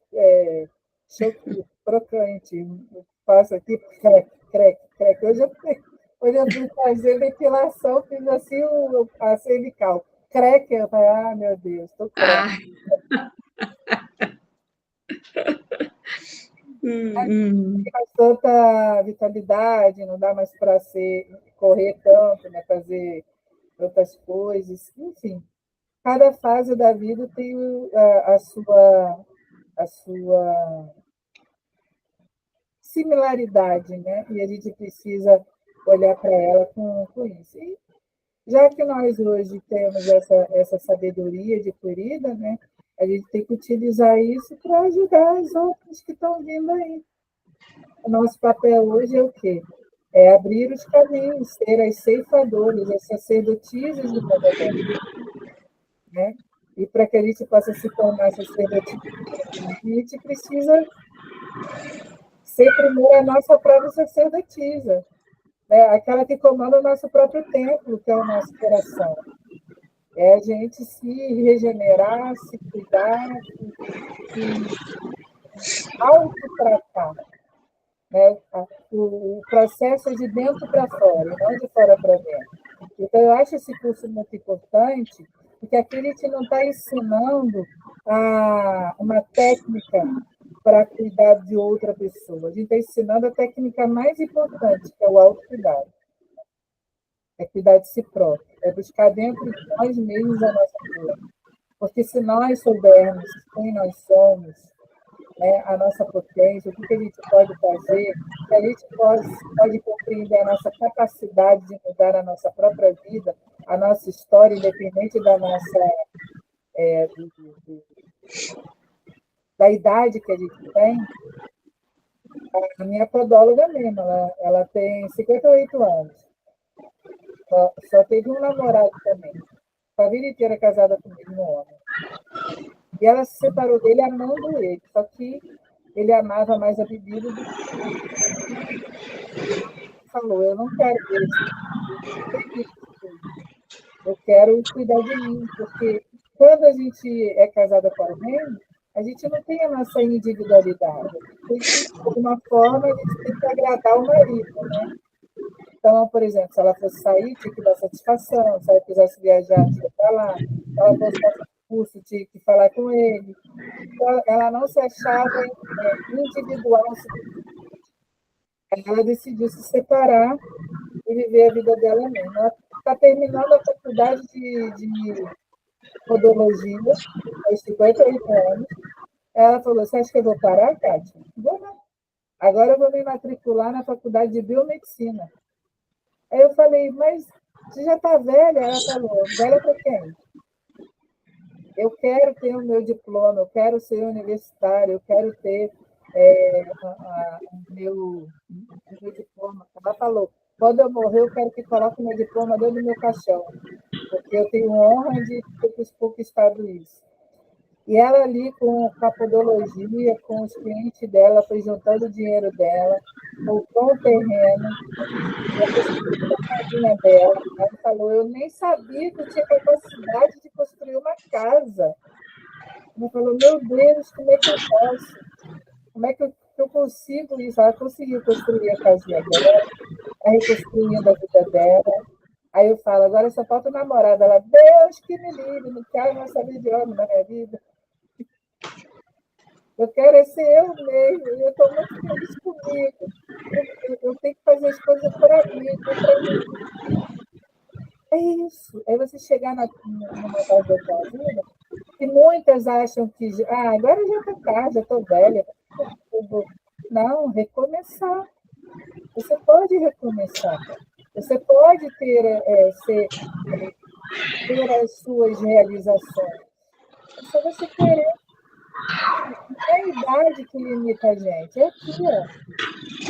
crocante. Eu faço aqui, creque, creque, creque. Hoje eu fui fazer depilação, fiz assim a cervical. Creque, eu falei, ah, meu Deus, estou croque. Ai. Mais tanta vitalidade, não dá mais para correr tanto, né? Fazer outras coisas, enfim. Cada fase da vida tem a sua similaridade, né? E a gente precisa olhar para ela com isso. E já que nós hoje temos essa sabedoria adquirida, né? A gente tem que utilizar isso para ajudar os outros que estão vindo aí. O nosso papel hoje é o quê? É abrir os caminhos, ser as ceifadores, as sacerdotisas do Padre, né? E para que a gente possa se tornar sacerdotisa, a gente precisa ser primeiro a nossa própria sacerdotisa, né? Aquela que comanda o nosso próprio templo, que é o nosso coração. É a gente se regenerar, se cuidar, se autotratar. Né? O processo é de dentro para fora, não de fora para dentro. Então, eu acho esse curso muito importante, porque aqui a gente não está ensinando uma técnica para cuidar de outra pessoa. A gente está ensinando a técnica mais importante, que é o autocuidado. É cuidar de si próprio, é buscar dentro de nós mesmos a nossa cura. Porque se nós soubermos quem nós somos, né, a nossa potência, o que a gente pode fazer, a gente pode compreender a nossa capacidade de mudar a nossa própria vida, a nossa história, independente da nossa da idade que a gente tem. A minha podóloga mesmo, ela tem 58 anos. Só teve um namorado também. A vida inteira casada com o mesmo homem. E ela se separou dele amando ele. Só que ele amava mais a bebida do que falou, eu não quero isso. Eu quero cuidar de mim, porque quando a gente é casada com alguém, a gente não tem a nossa individualidade. De alguma forma, a gente tem que agradar o marido, né? Então, por exemplo, se ela fosse sair, tinha que dar satisfação. Se ela quisesse viajar, tinha que falar. Se ela fosse fazer curso, tinha que falar com ele. Então, ela não se achava individual. Ela decidiu se separar e viver a vida dela mesma. Ela está terminando a faculdade de podologia, aos 58 anos. Ela falou, você acha que eu vou parar, Kátia? Vou não. Agora eu vou me matricular na faculdade de biomedicina. Aí eu falei, mas você já está velha? Ela falou, velha para quem? Eu quero ter o meu diploma, eu quero ser universitária, eu quero ter o meu diploma. Ela falou, quando eu morrer, eu quero que coloque meu diploma dentro do meu caixão, porque eu tenho honra de ter conquistado isso. E ela ali com a podologia, com os clientes dela, foi juntando o dinheiro dela, comprou um terreno, a casinha dela. Ela falou, eu nem sabia que eu tinha capacidade de construir uma casa. Ela falou, meu Deus, como é que eu posso? Como é que eu consigo isso? Ela conseguiu construir a casinha dela, reconstruindo a vida dela. Aí eu falo, agora só falta o namorado. Ela, Deus que me livre, não quero mais saber de homem na minha vida. Eu quero ser eu mesmo, e eu estou muito feliz comigo. Eu tenho que fazer as coisas para mim, É isso. Aí você chegar numa fase da sua vida, e muitas acham que agora já estou tarde, já estou velha. Não, recomeçar. Você pode recomeçar. Você pode ter as suas realizações. É só você querer. Não é a idade que limita a gente, é aqui, ó.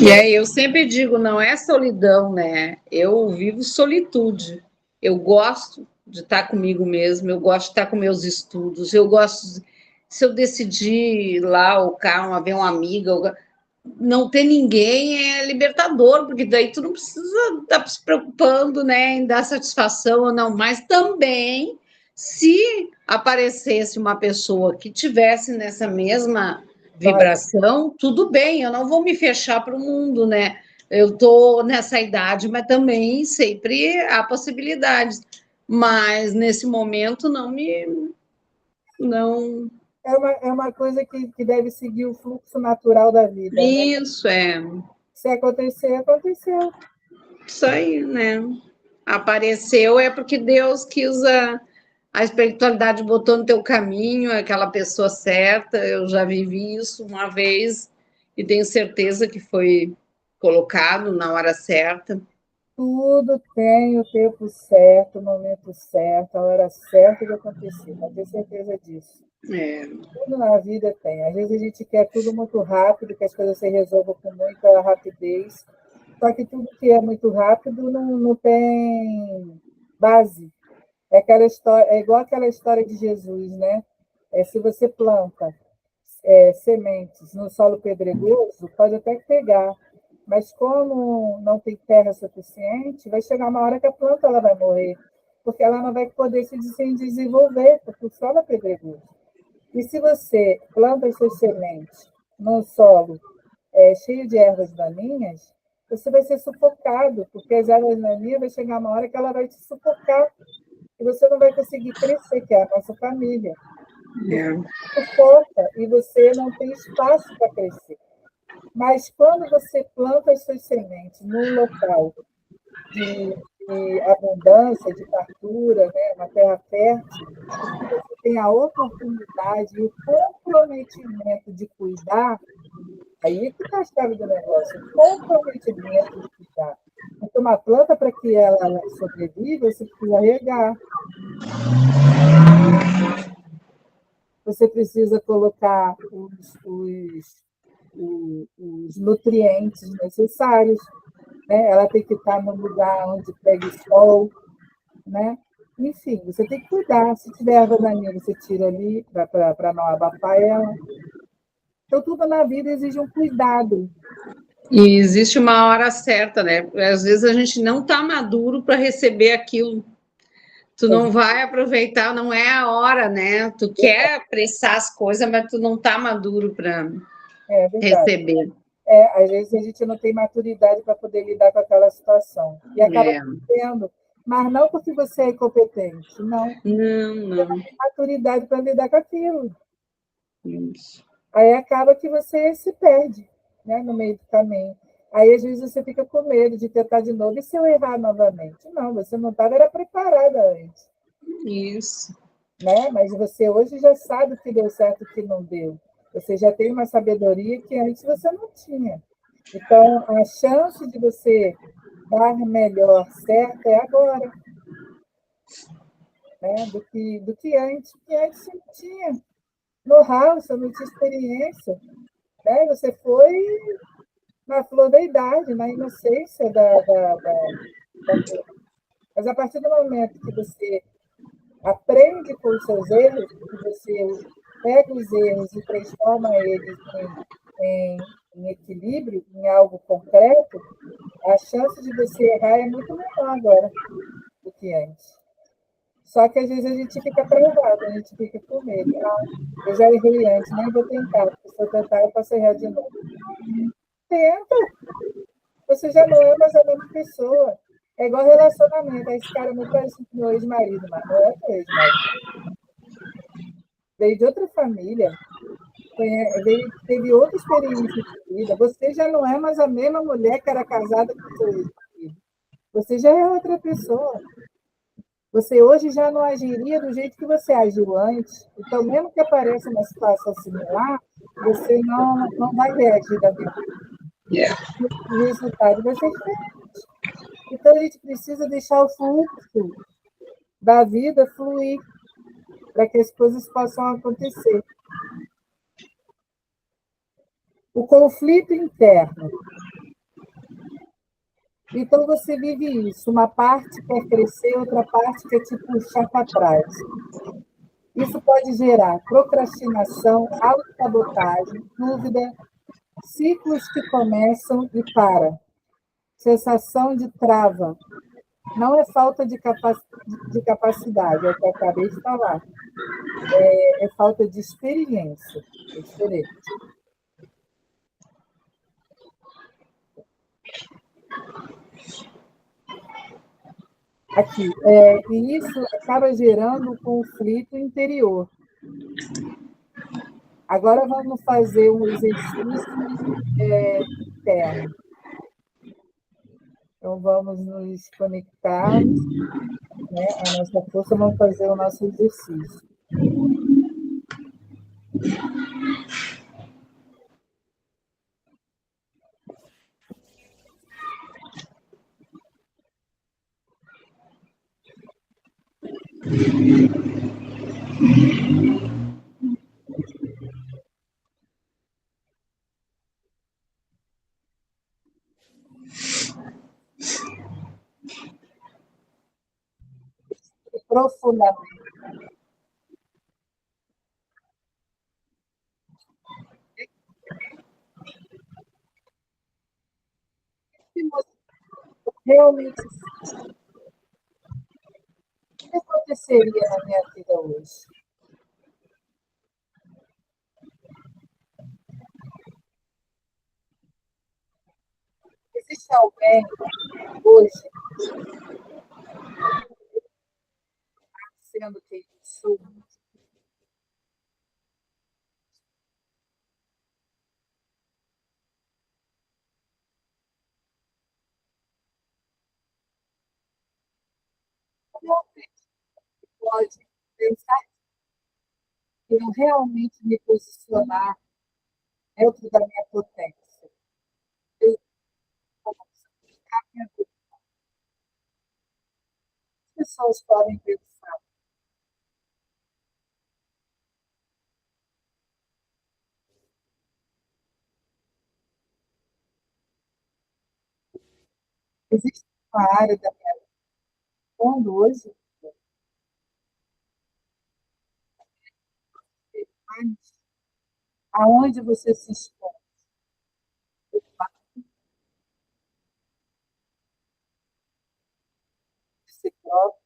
E aí eu sempre digo, não é solidão, né? Eu vivo solitude. Eu gosto de estar comigo mesmo, eu gosto de estar com meus estudos, eu gosto, se eu decidir ir lá ou cá, ver uma amiga, não ter ninguém é libertador, porque daí tu não precisa estar se preocupando, né, em dar satisfação ou não, mas também se aparecesse uma pessoa que tivesse nessa mesma vibração, tudo bem, eu não vou me fechar para o mundo, né? Eu estou nessa idade, mas também sempre há possibilidades. Mas nesse momento não. É uma coisa que deve seguir o fluxo natural da vida, né? Isso é. Se acontecer, aconteceu. Isso aí, né? Apareceu é porque Deus quis a espiritualidade botou no teu caminho aquela pessoa certa. Eu já vivi isso uma vez e tenho certeza que foi colocado na hora certa. Tudo tem o tempo certo, o momento certo, a hora certa de acontecer. Pode ter certeza disso. É, Tudo na vida tem. Às vezes a gente quer tudo muito rápido, que as coisas se resolvam com muita rapidez. Só que tudo que é muito rápido não tem base. É aquela história, é igual aquela história de Jesus, né? Se você planta sementes no solo pedregoso, pode até pegar, mas como não tem terra suficiente, vai chegar uma hora que a planta ela vai morrer, porque ela não vai poder se desenvolver, porque o solo é pedregoso. E se você planta as suas sementes no solo cheio de ervas daninhas, você vai ser sufocado, porque as ervas daninhas vai chegar uma hora que ela vai te sufocar e você não vai conseguir crescer, que é a nossa família. Sufoca e você não tem espaço para crescer. Mas quando você planta as suas sementes num local de abundância, de fartura, né, uma terra fértil, você tem a oportunidade e o comprometimento de cuidar, aí que está a chave do negócio, o comprometimento de cuidar. Porque uma planta, para que ela sobreviva, você precisa regar. Você precisa colocar os nutrientes necessários, né? Ela tem que estar no lugar onde pega o sol, né? Enfim, você tem que cuidar. Se tiver erva daninha, você tira ali para não abafar ela. Então, tudo na vida exige um cuidado. E existe uma hora certa, né? Às vezes a gente não está maduro para receber aquilo. Tu não vai aproveitar, não é a hora, né? Tu quer apressar as coisas, mas tu não está maduro para receber. Às vezes a gente não tem maturidade para poder lidar com aquela situação. E acaba tendo. Mas não porque você é incompetente, não. Não. Você não tem maturidade para lidar com aquilo. Isso. Aí acaba que você se perde, né, no meio do caminho. Aí, às vezes, você fica com medo de tentar de novo. E se eu errar novamente? Não, você não estava preparada antes. Isso. Né? Mas você hoje já sabe o que deu certo e o que não deu. Você já tem uma sabedoria que antes você não tinha. Então, a chance de você dar melhor certo é agora. Né? Do que antes. Porque antes você não tinha know-how, você não tinha experiência. Né? Você foi na flor da idade, na inocência da coisa. Mas a partir do momento que você aprende com os seus erros, que você pega os erros e transforma eles em equilíbrio, em algo concreto, a chance de você errar é muito menor agora do que antes. Só que às vezes a gente fica travado, a gente fica com medo. Eu já errei antes, nem vou tentar, porque se eu tentar, eu posso errar de novo. Tenta! Você já não é mais a mesma pessoa. É igual relacionamento. Esse cara não parece com meu ex-marido, mas não é meu ex-marido. Veio de outra família, teve outra experiência de vida. Você já não é mais a mesma mulher que era casada com seu ex-marido. Você já é outra pessoa. Você hoje já não agiria do jeito que você agiu antes. Então, mesmo que apareça uma situação similar, você não vai reagir da mesma forma. O resultado vai ser diferente. Então, a gente precisa deixar o fluxo da vida fluir para que as coisas possam acontecer. O conflito interno. Então, você vive isso. Uma parte quer crescer, outra parte quer te puxar para trás. Isso pode gerar procrastinação, autossabotagem, dúvida, Ciclos que começam e param. Sensação de trava. Não é falta de capacidade, é o que eu acabei de falar. É falta de experiência. É diferente. Aqui, e isso acaba gerando um conflito interior. Agora vamos fazer um exercício interno. Então, vamos nos conectarmos, né, à nossa força, vamos fazer o nosso exercício. Profundamente. Realmente, o que aconteceria na minha vida hoje? Existe alguém hoje sendo quem eu sou? Realmente pode pensar que eu realmente me posicionar dentro da minha potência. Eu posso ficar minha vida. As pessoas podem pensar. Existe uma área da minha vida hoje, aonde você se expõe de si próprio.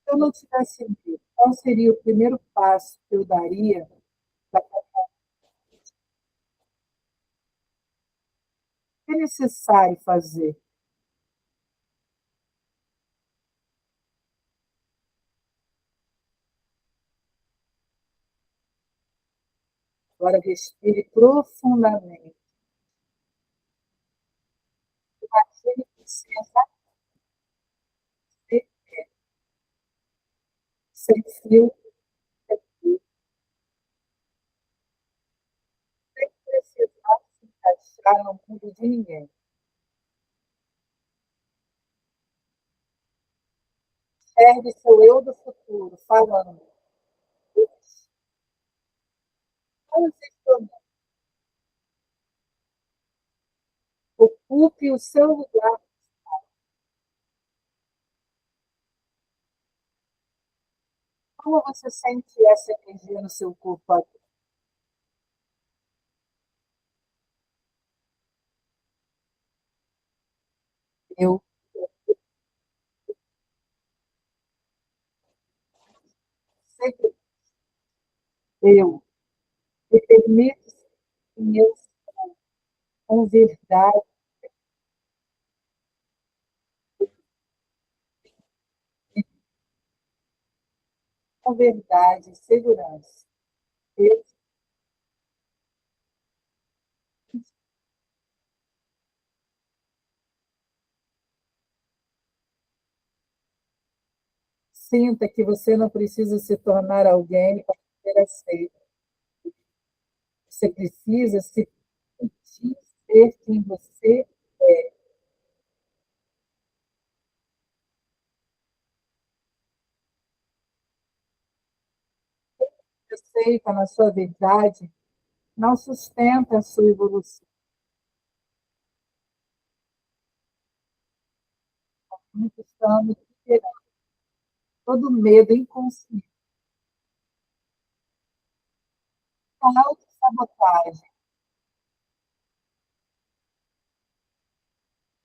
Se eu não tivesse medo, qual seria o primeiro passo que eu daria? O que é necessário fazer? Agora respire profundamente. Imagine que você é sem fio, sem precisar se encaixar no mundo de ninguém. Observe seu eu do futuro falando. Posicionando. Ocupe o seu lugar. Como você sente essa energia no seu corpo agora? Eu, sempre eu, me permito que eu, com verdade, com verdade, segurança. Eu sinta que você não precisa se tornar alguém para ser aceito. Você precisa se permitir ser quem você é. Aceita na sua verdade, não sustenta a sua evolução. Muitos estamos liberando todo medo inconsciente A autossabotagem.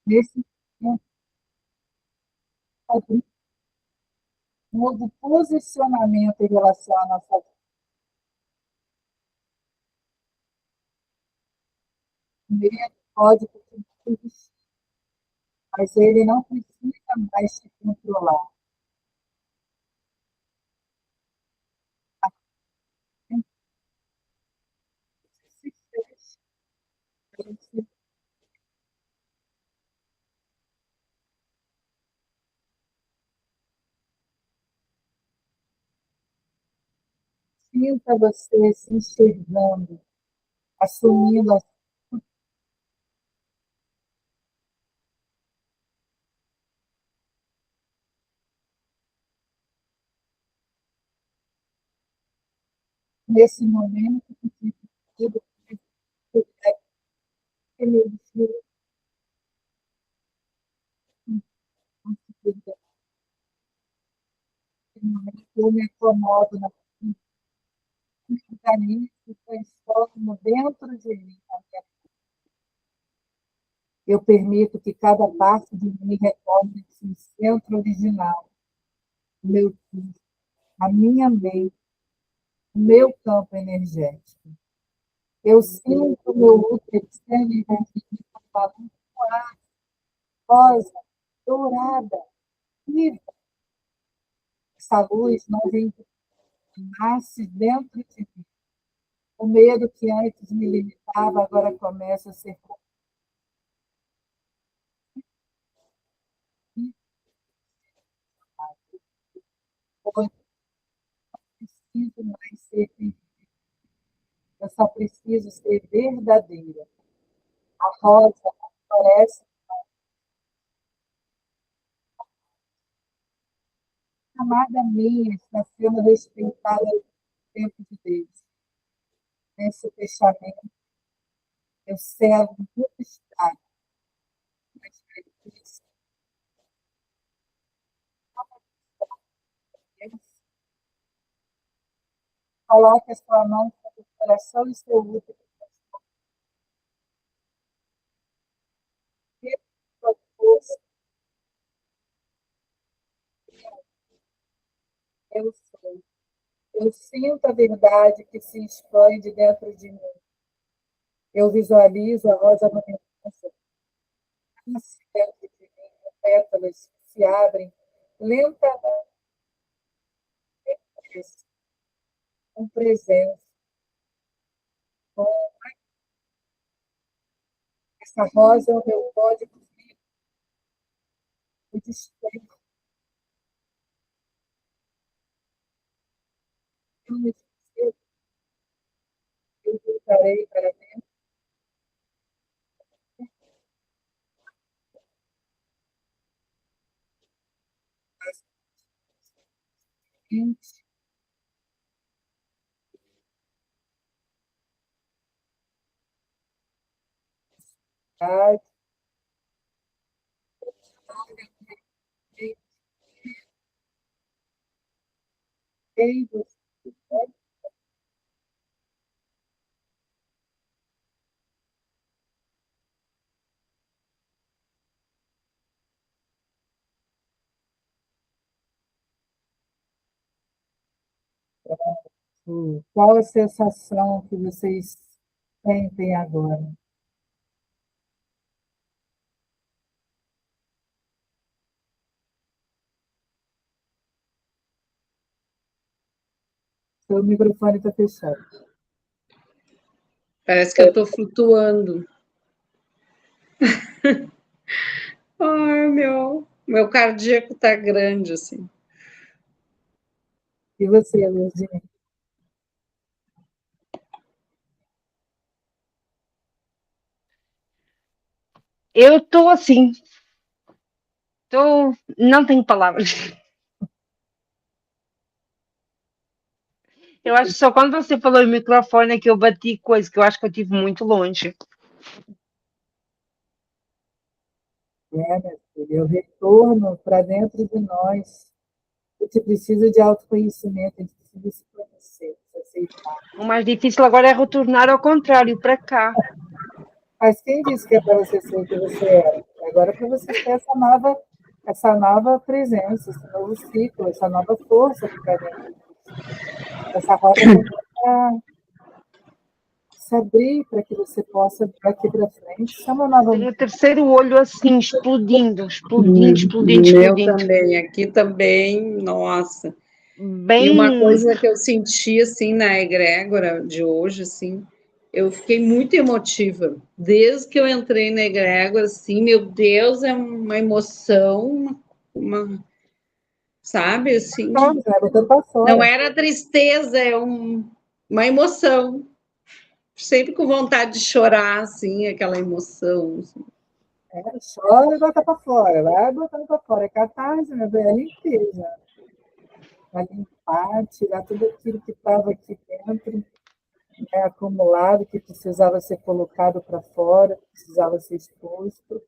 Nesse momento, muda o posicionamento em relação à nossa vida. O medo pode existir, mas ele não precisa mais te controlar. Se fez, se sinta você se enxergando, assumindo nesse momento que tudo que energia conseguida. Eu me acomodo na caminho e transformo dentro de mim. Eu permito que cada parte de mim retorne ao centro original, o meu corpo, a minha mente, o meu campo energético. Eu sinto o meu útero sendo envolvido com uma luz rosa, dourada, viva. Essa luz não vem nasce dentro de mim. O medo que antes me limitava agora começa a ser eu não preciso mais ser fingida. Eu só preciso ser verdadeira. A rosa aparece, a amada minha está sendo respeitada no tempo de Deus. Nesse fechamento, eu celo muito estado, mas coloque a sua mão sobre o coração e seu útero. Eu sou. Eu sinto a verdade que se expande dentro de mim. Eu visualizo a rosa luminosa nasce dentro de mim, pétalas que se abrem lentamente com presença. Com essa rosa é o meu código de desperto. Eu me esqueço, eu voltarei para dentro da mente, da quem você é. Qual a sensação que vocês sentem agora? Seu microfone está fechado. Parece que eu estou flutuando. Ai, meu cardíaco está grande, assim. E você, Luizinha? Eu estou assim, não tenho palavras. Eu acho que só quando você falou em microfone é que eu bati coisa, que eu acho que eu estive muito longe. Minha filha, eu retorno para dentro de nós. A gente precisa de autoconhecimento, a gente precisa se conhecer, precisa aceitar. O mais difícil agora é retornar ao contrário, para cá. Mas quem disse que é para você ser o que você era? Agora é para você ter essa nova presença, esse novo ciclo, essa nova força que está dentro de você. Essa roda começa se abrir para que você possa, daqui para frente, ser uma nova. Tem o terceiro olho assim, explodindo. Meu também, aqui também, nossa. Bem... E uma coisa que eu senti, assim, na egrégora de hoje, assim, eu fiquei muito emotiva. Desde que eu entrei na egrégora, assim, meu Deus, é uma emoção, sabe, assim... Não era tristeza, é uma emoção. Sempre com vontade de chorar, assim, aquela emoção. Assim. Chora e bota para fora, vai botando para fora. É catarse, né? É limpeza. Vai limpar, tirar tudo aquilo que estava aqui dentro, né, acumulado, que precisava ser colocado para fora, precisava ser exposto.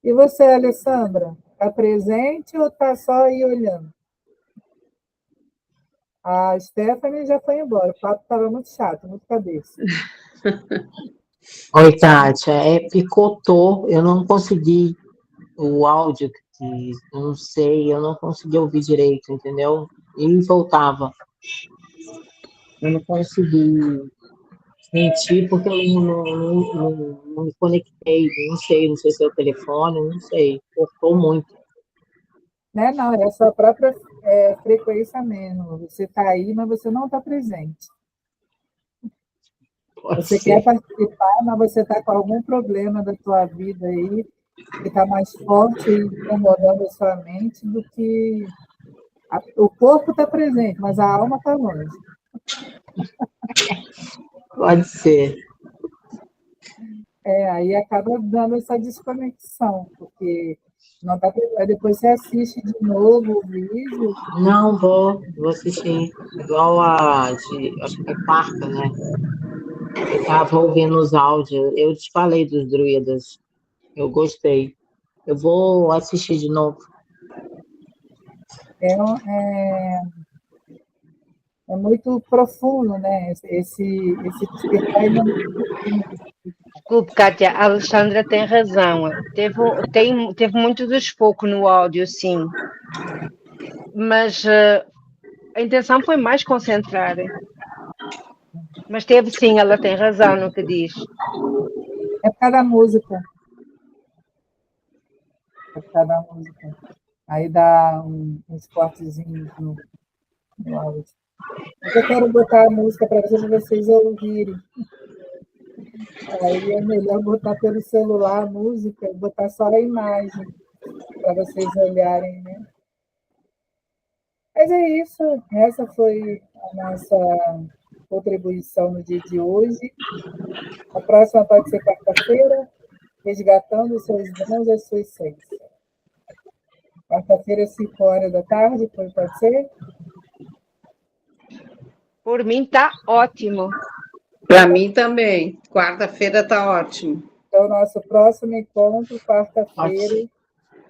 E você, Alessandra, está presente ou está só aí olhando? A Stephanie já foi embora, o papo estava muito chato, muito cabeça. Oi, Kátia, picotou, eu não consegui o áudio, que não sei, eu não consegui ouvir direito, entendeu? E voltava. Eu não consegui sentir porque eu não me conectei, não sei se é o telefone, não sei, cortou muito. Né? Não, é a sua própria frequência mesmo. Você está aí, mas você não está presente. Você quer participar, mas você está com algum problema da sua vida aí, que está mais forte e incomodando a sua mente do que... O corpo está presente, mas a alma está longe. Pode ser. Aí acaba dando essa desconexão, porque não tá, depois você assiste de novo o vídeo. Não, vou assistir. Igual acho que é quarta, né? Eu estava ouvindo os áudios, eu te falei dos druidas, eu gostei. Eu vou assistir de novo. É muito profundo, né? Esse despertar é muito profundo. Desculpe, Kátia, a Alexandra tem razão. Teve muito desfoco no áudio, sim. Mas a intenção foi mais concentrar. Mas teve sim, ela tem razão no que diz. É por causa da música. É por causa da música. Aí dá uns cortezinhos no áudio. Mas eu quero botar a música para vocês ouvirem. Aí é melhor botar pelo celular a música, botar só a imagem, para vocês olharem, né? Mas é isso. Essa foi a nossa contribuição no dia de hoje. A próxima pode ser quarta-feira, resgatando os seus dons e a sua essência. Quarta-feira, 5 horas da tarde, pode ser? Por mim está ótimo. Para mim também. Quarta-feira está ótimo. Então, nosso próximo encontro, quarta-feira,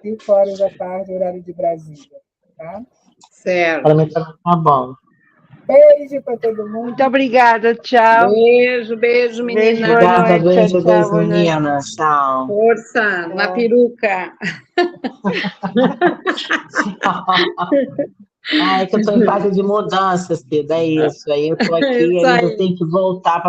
5 horas da tarde, horário de Brasília. Tá? Certo. Para mim tá bom. Beijo para todo mundo. Muito obrigada, tchau. Beijo, menina. Obrigada, beijo, menina. Tchau. Força, na peruca. É que eu estou em fase de mudanças, Cida, é isso. Aí eu estou aqui, ainda tenho que voltar para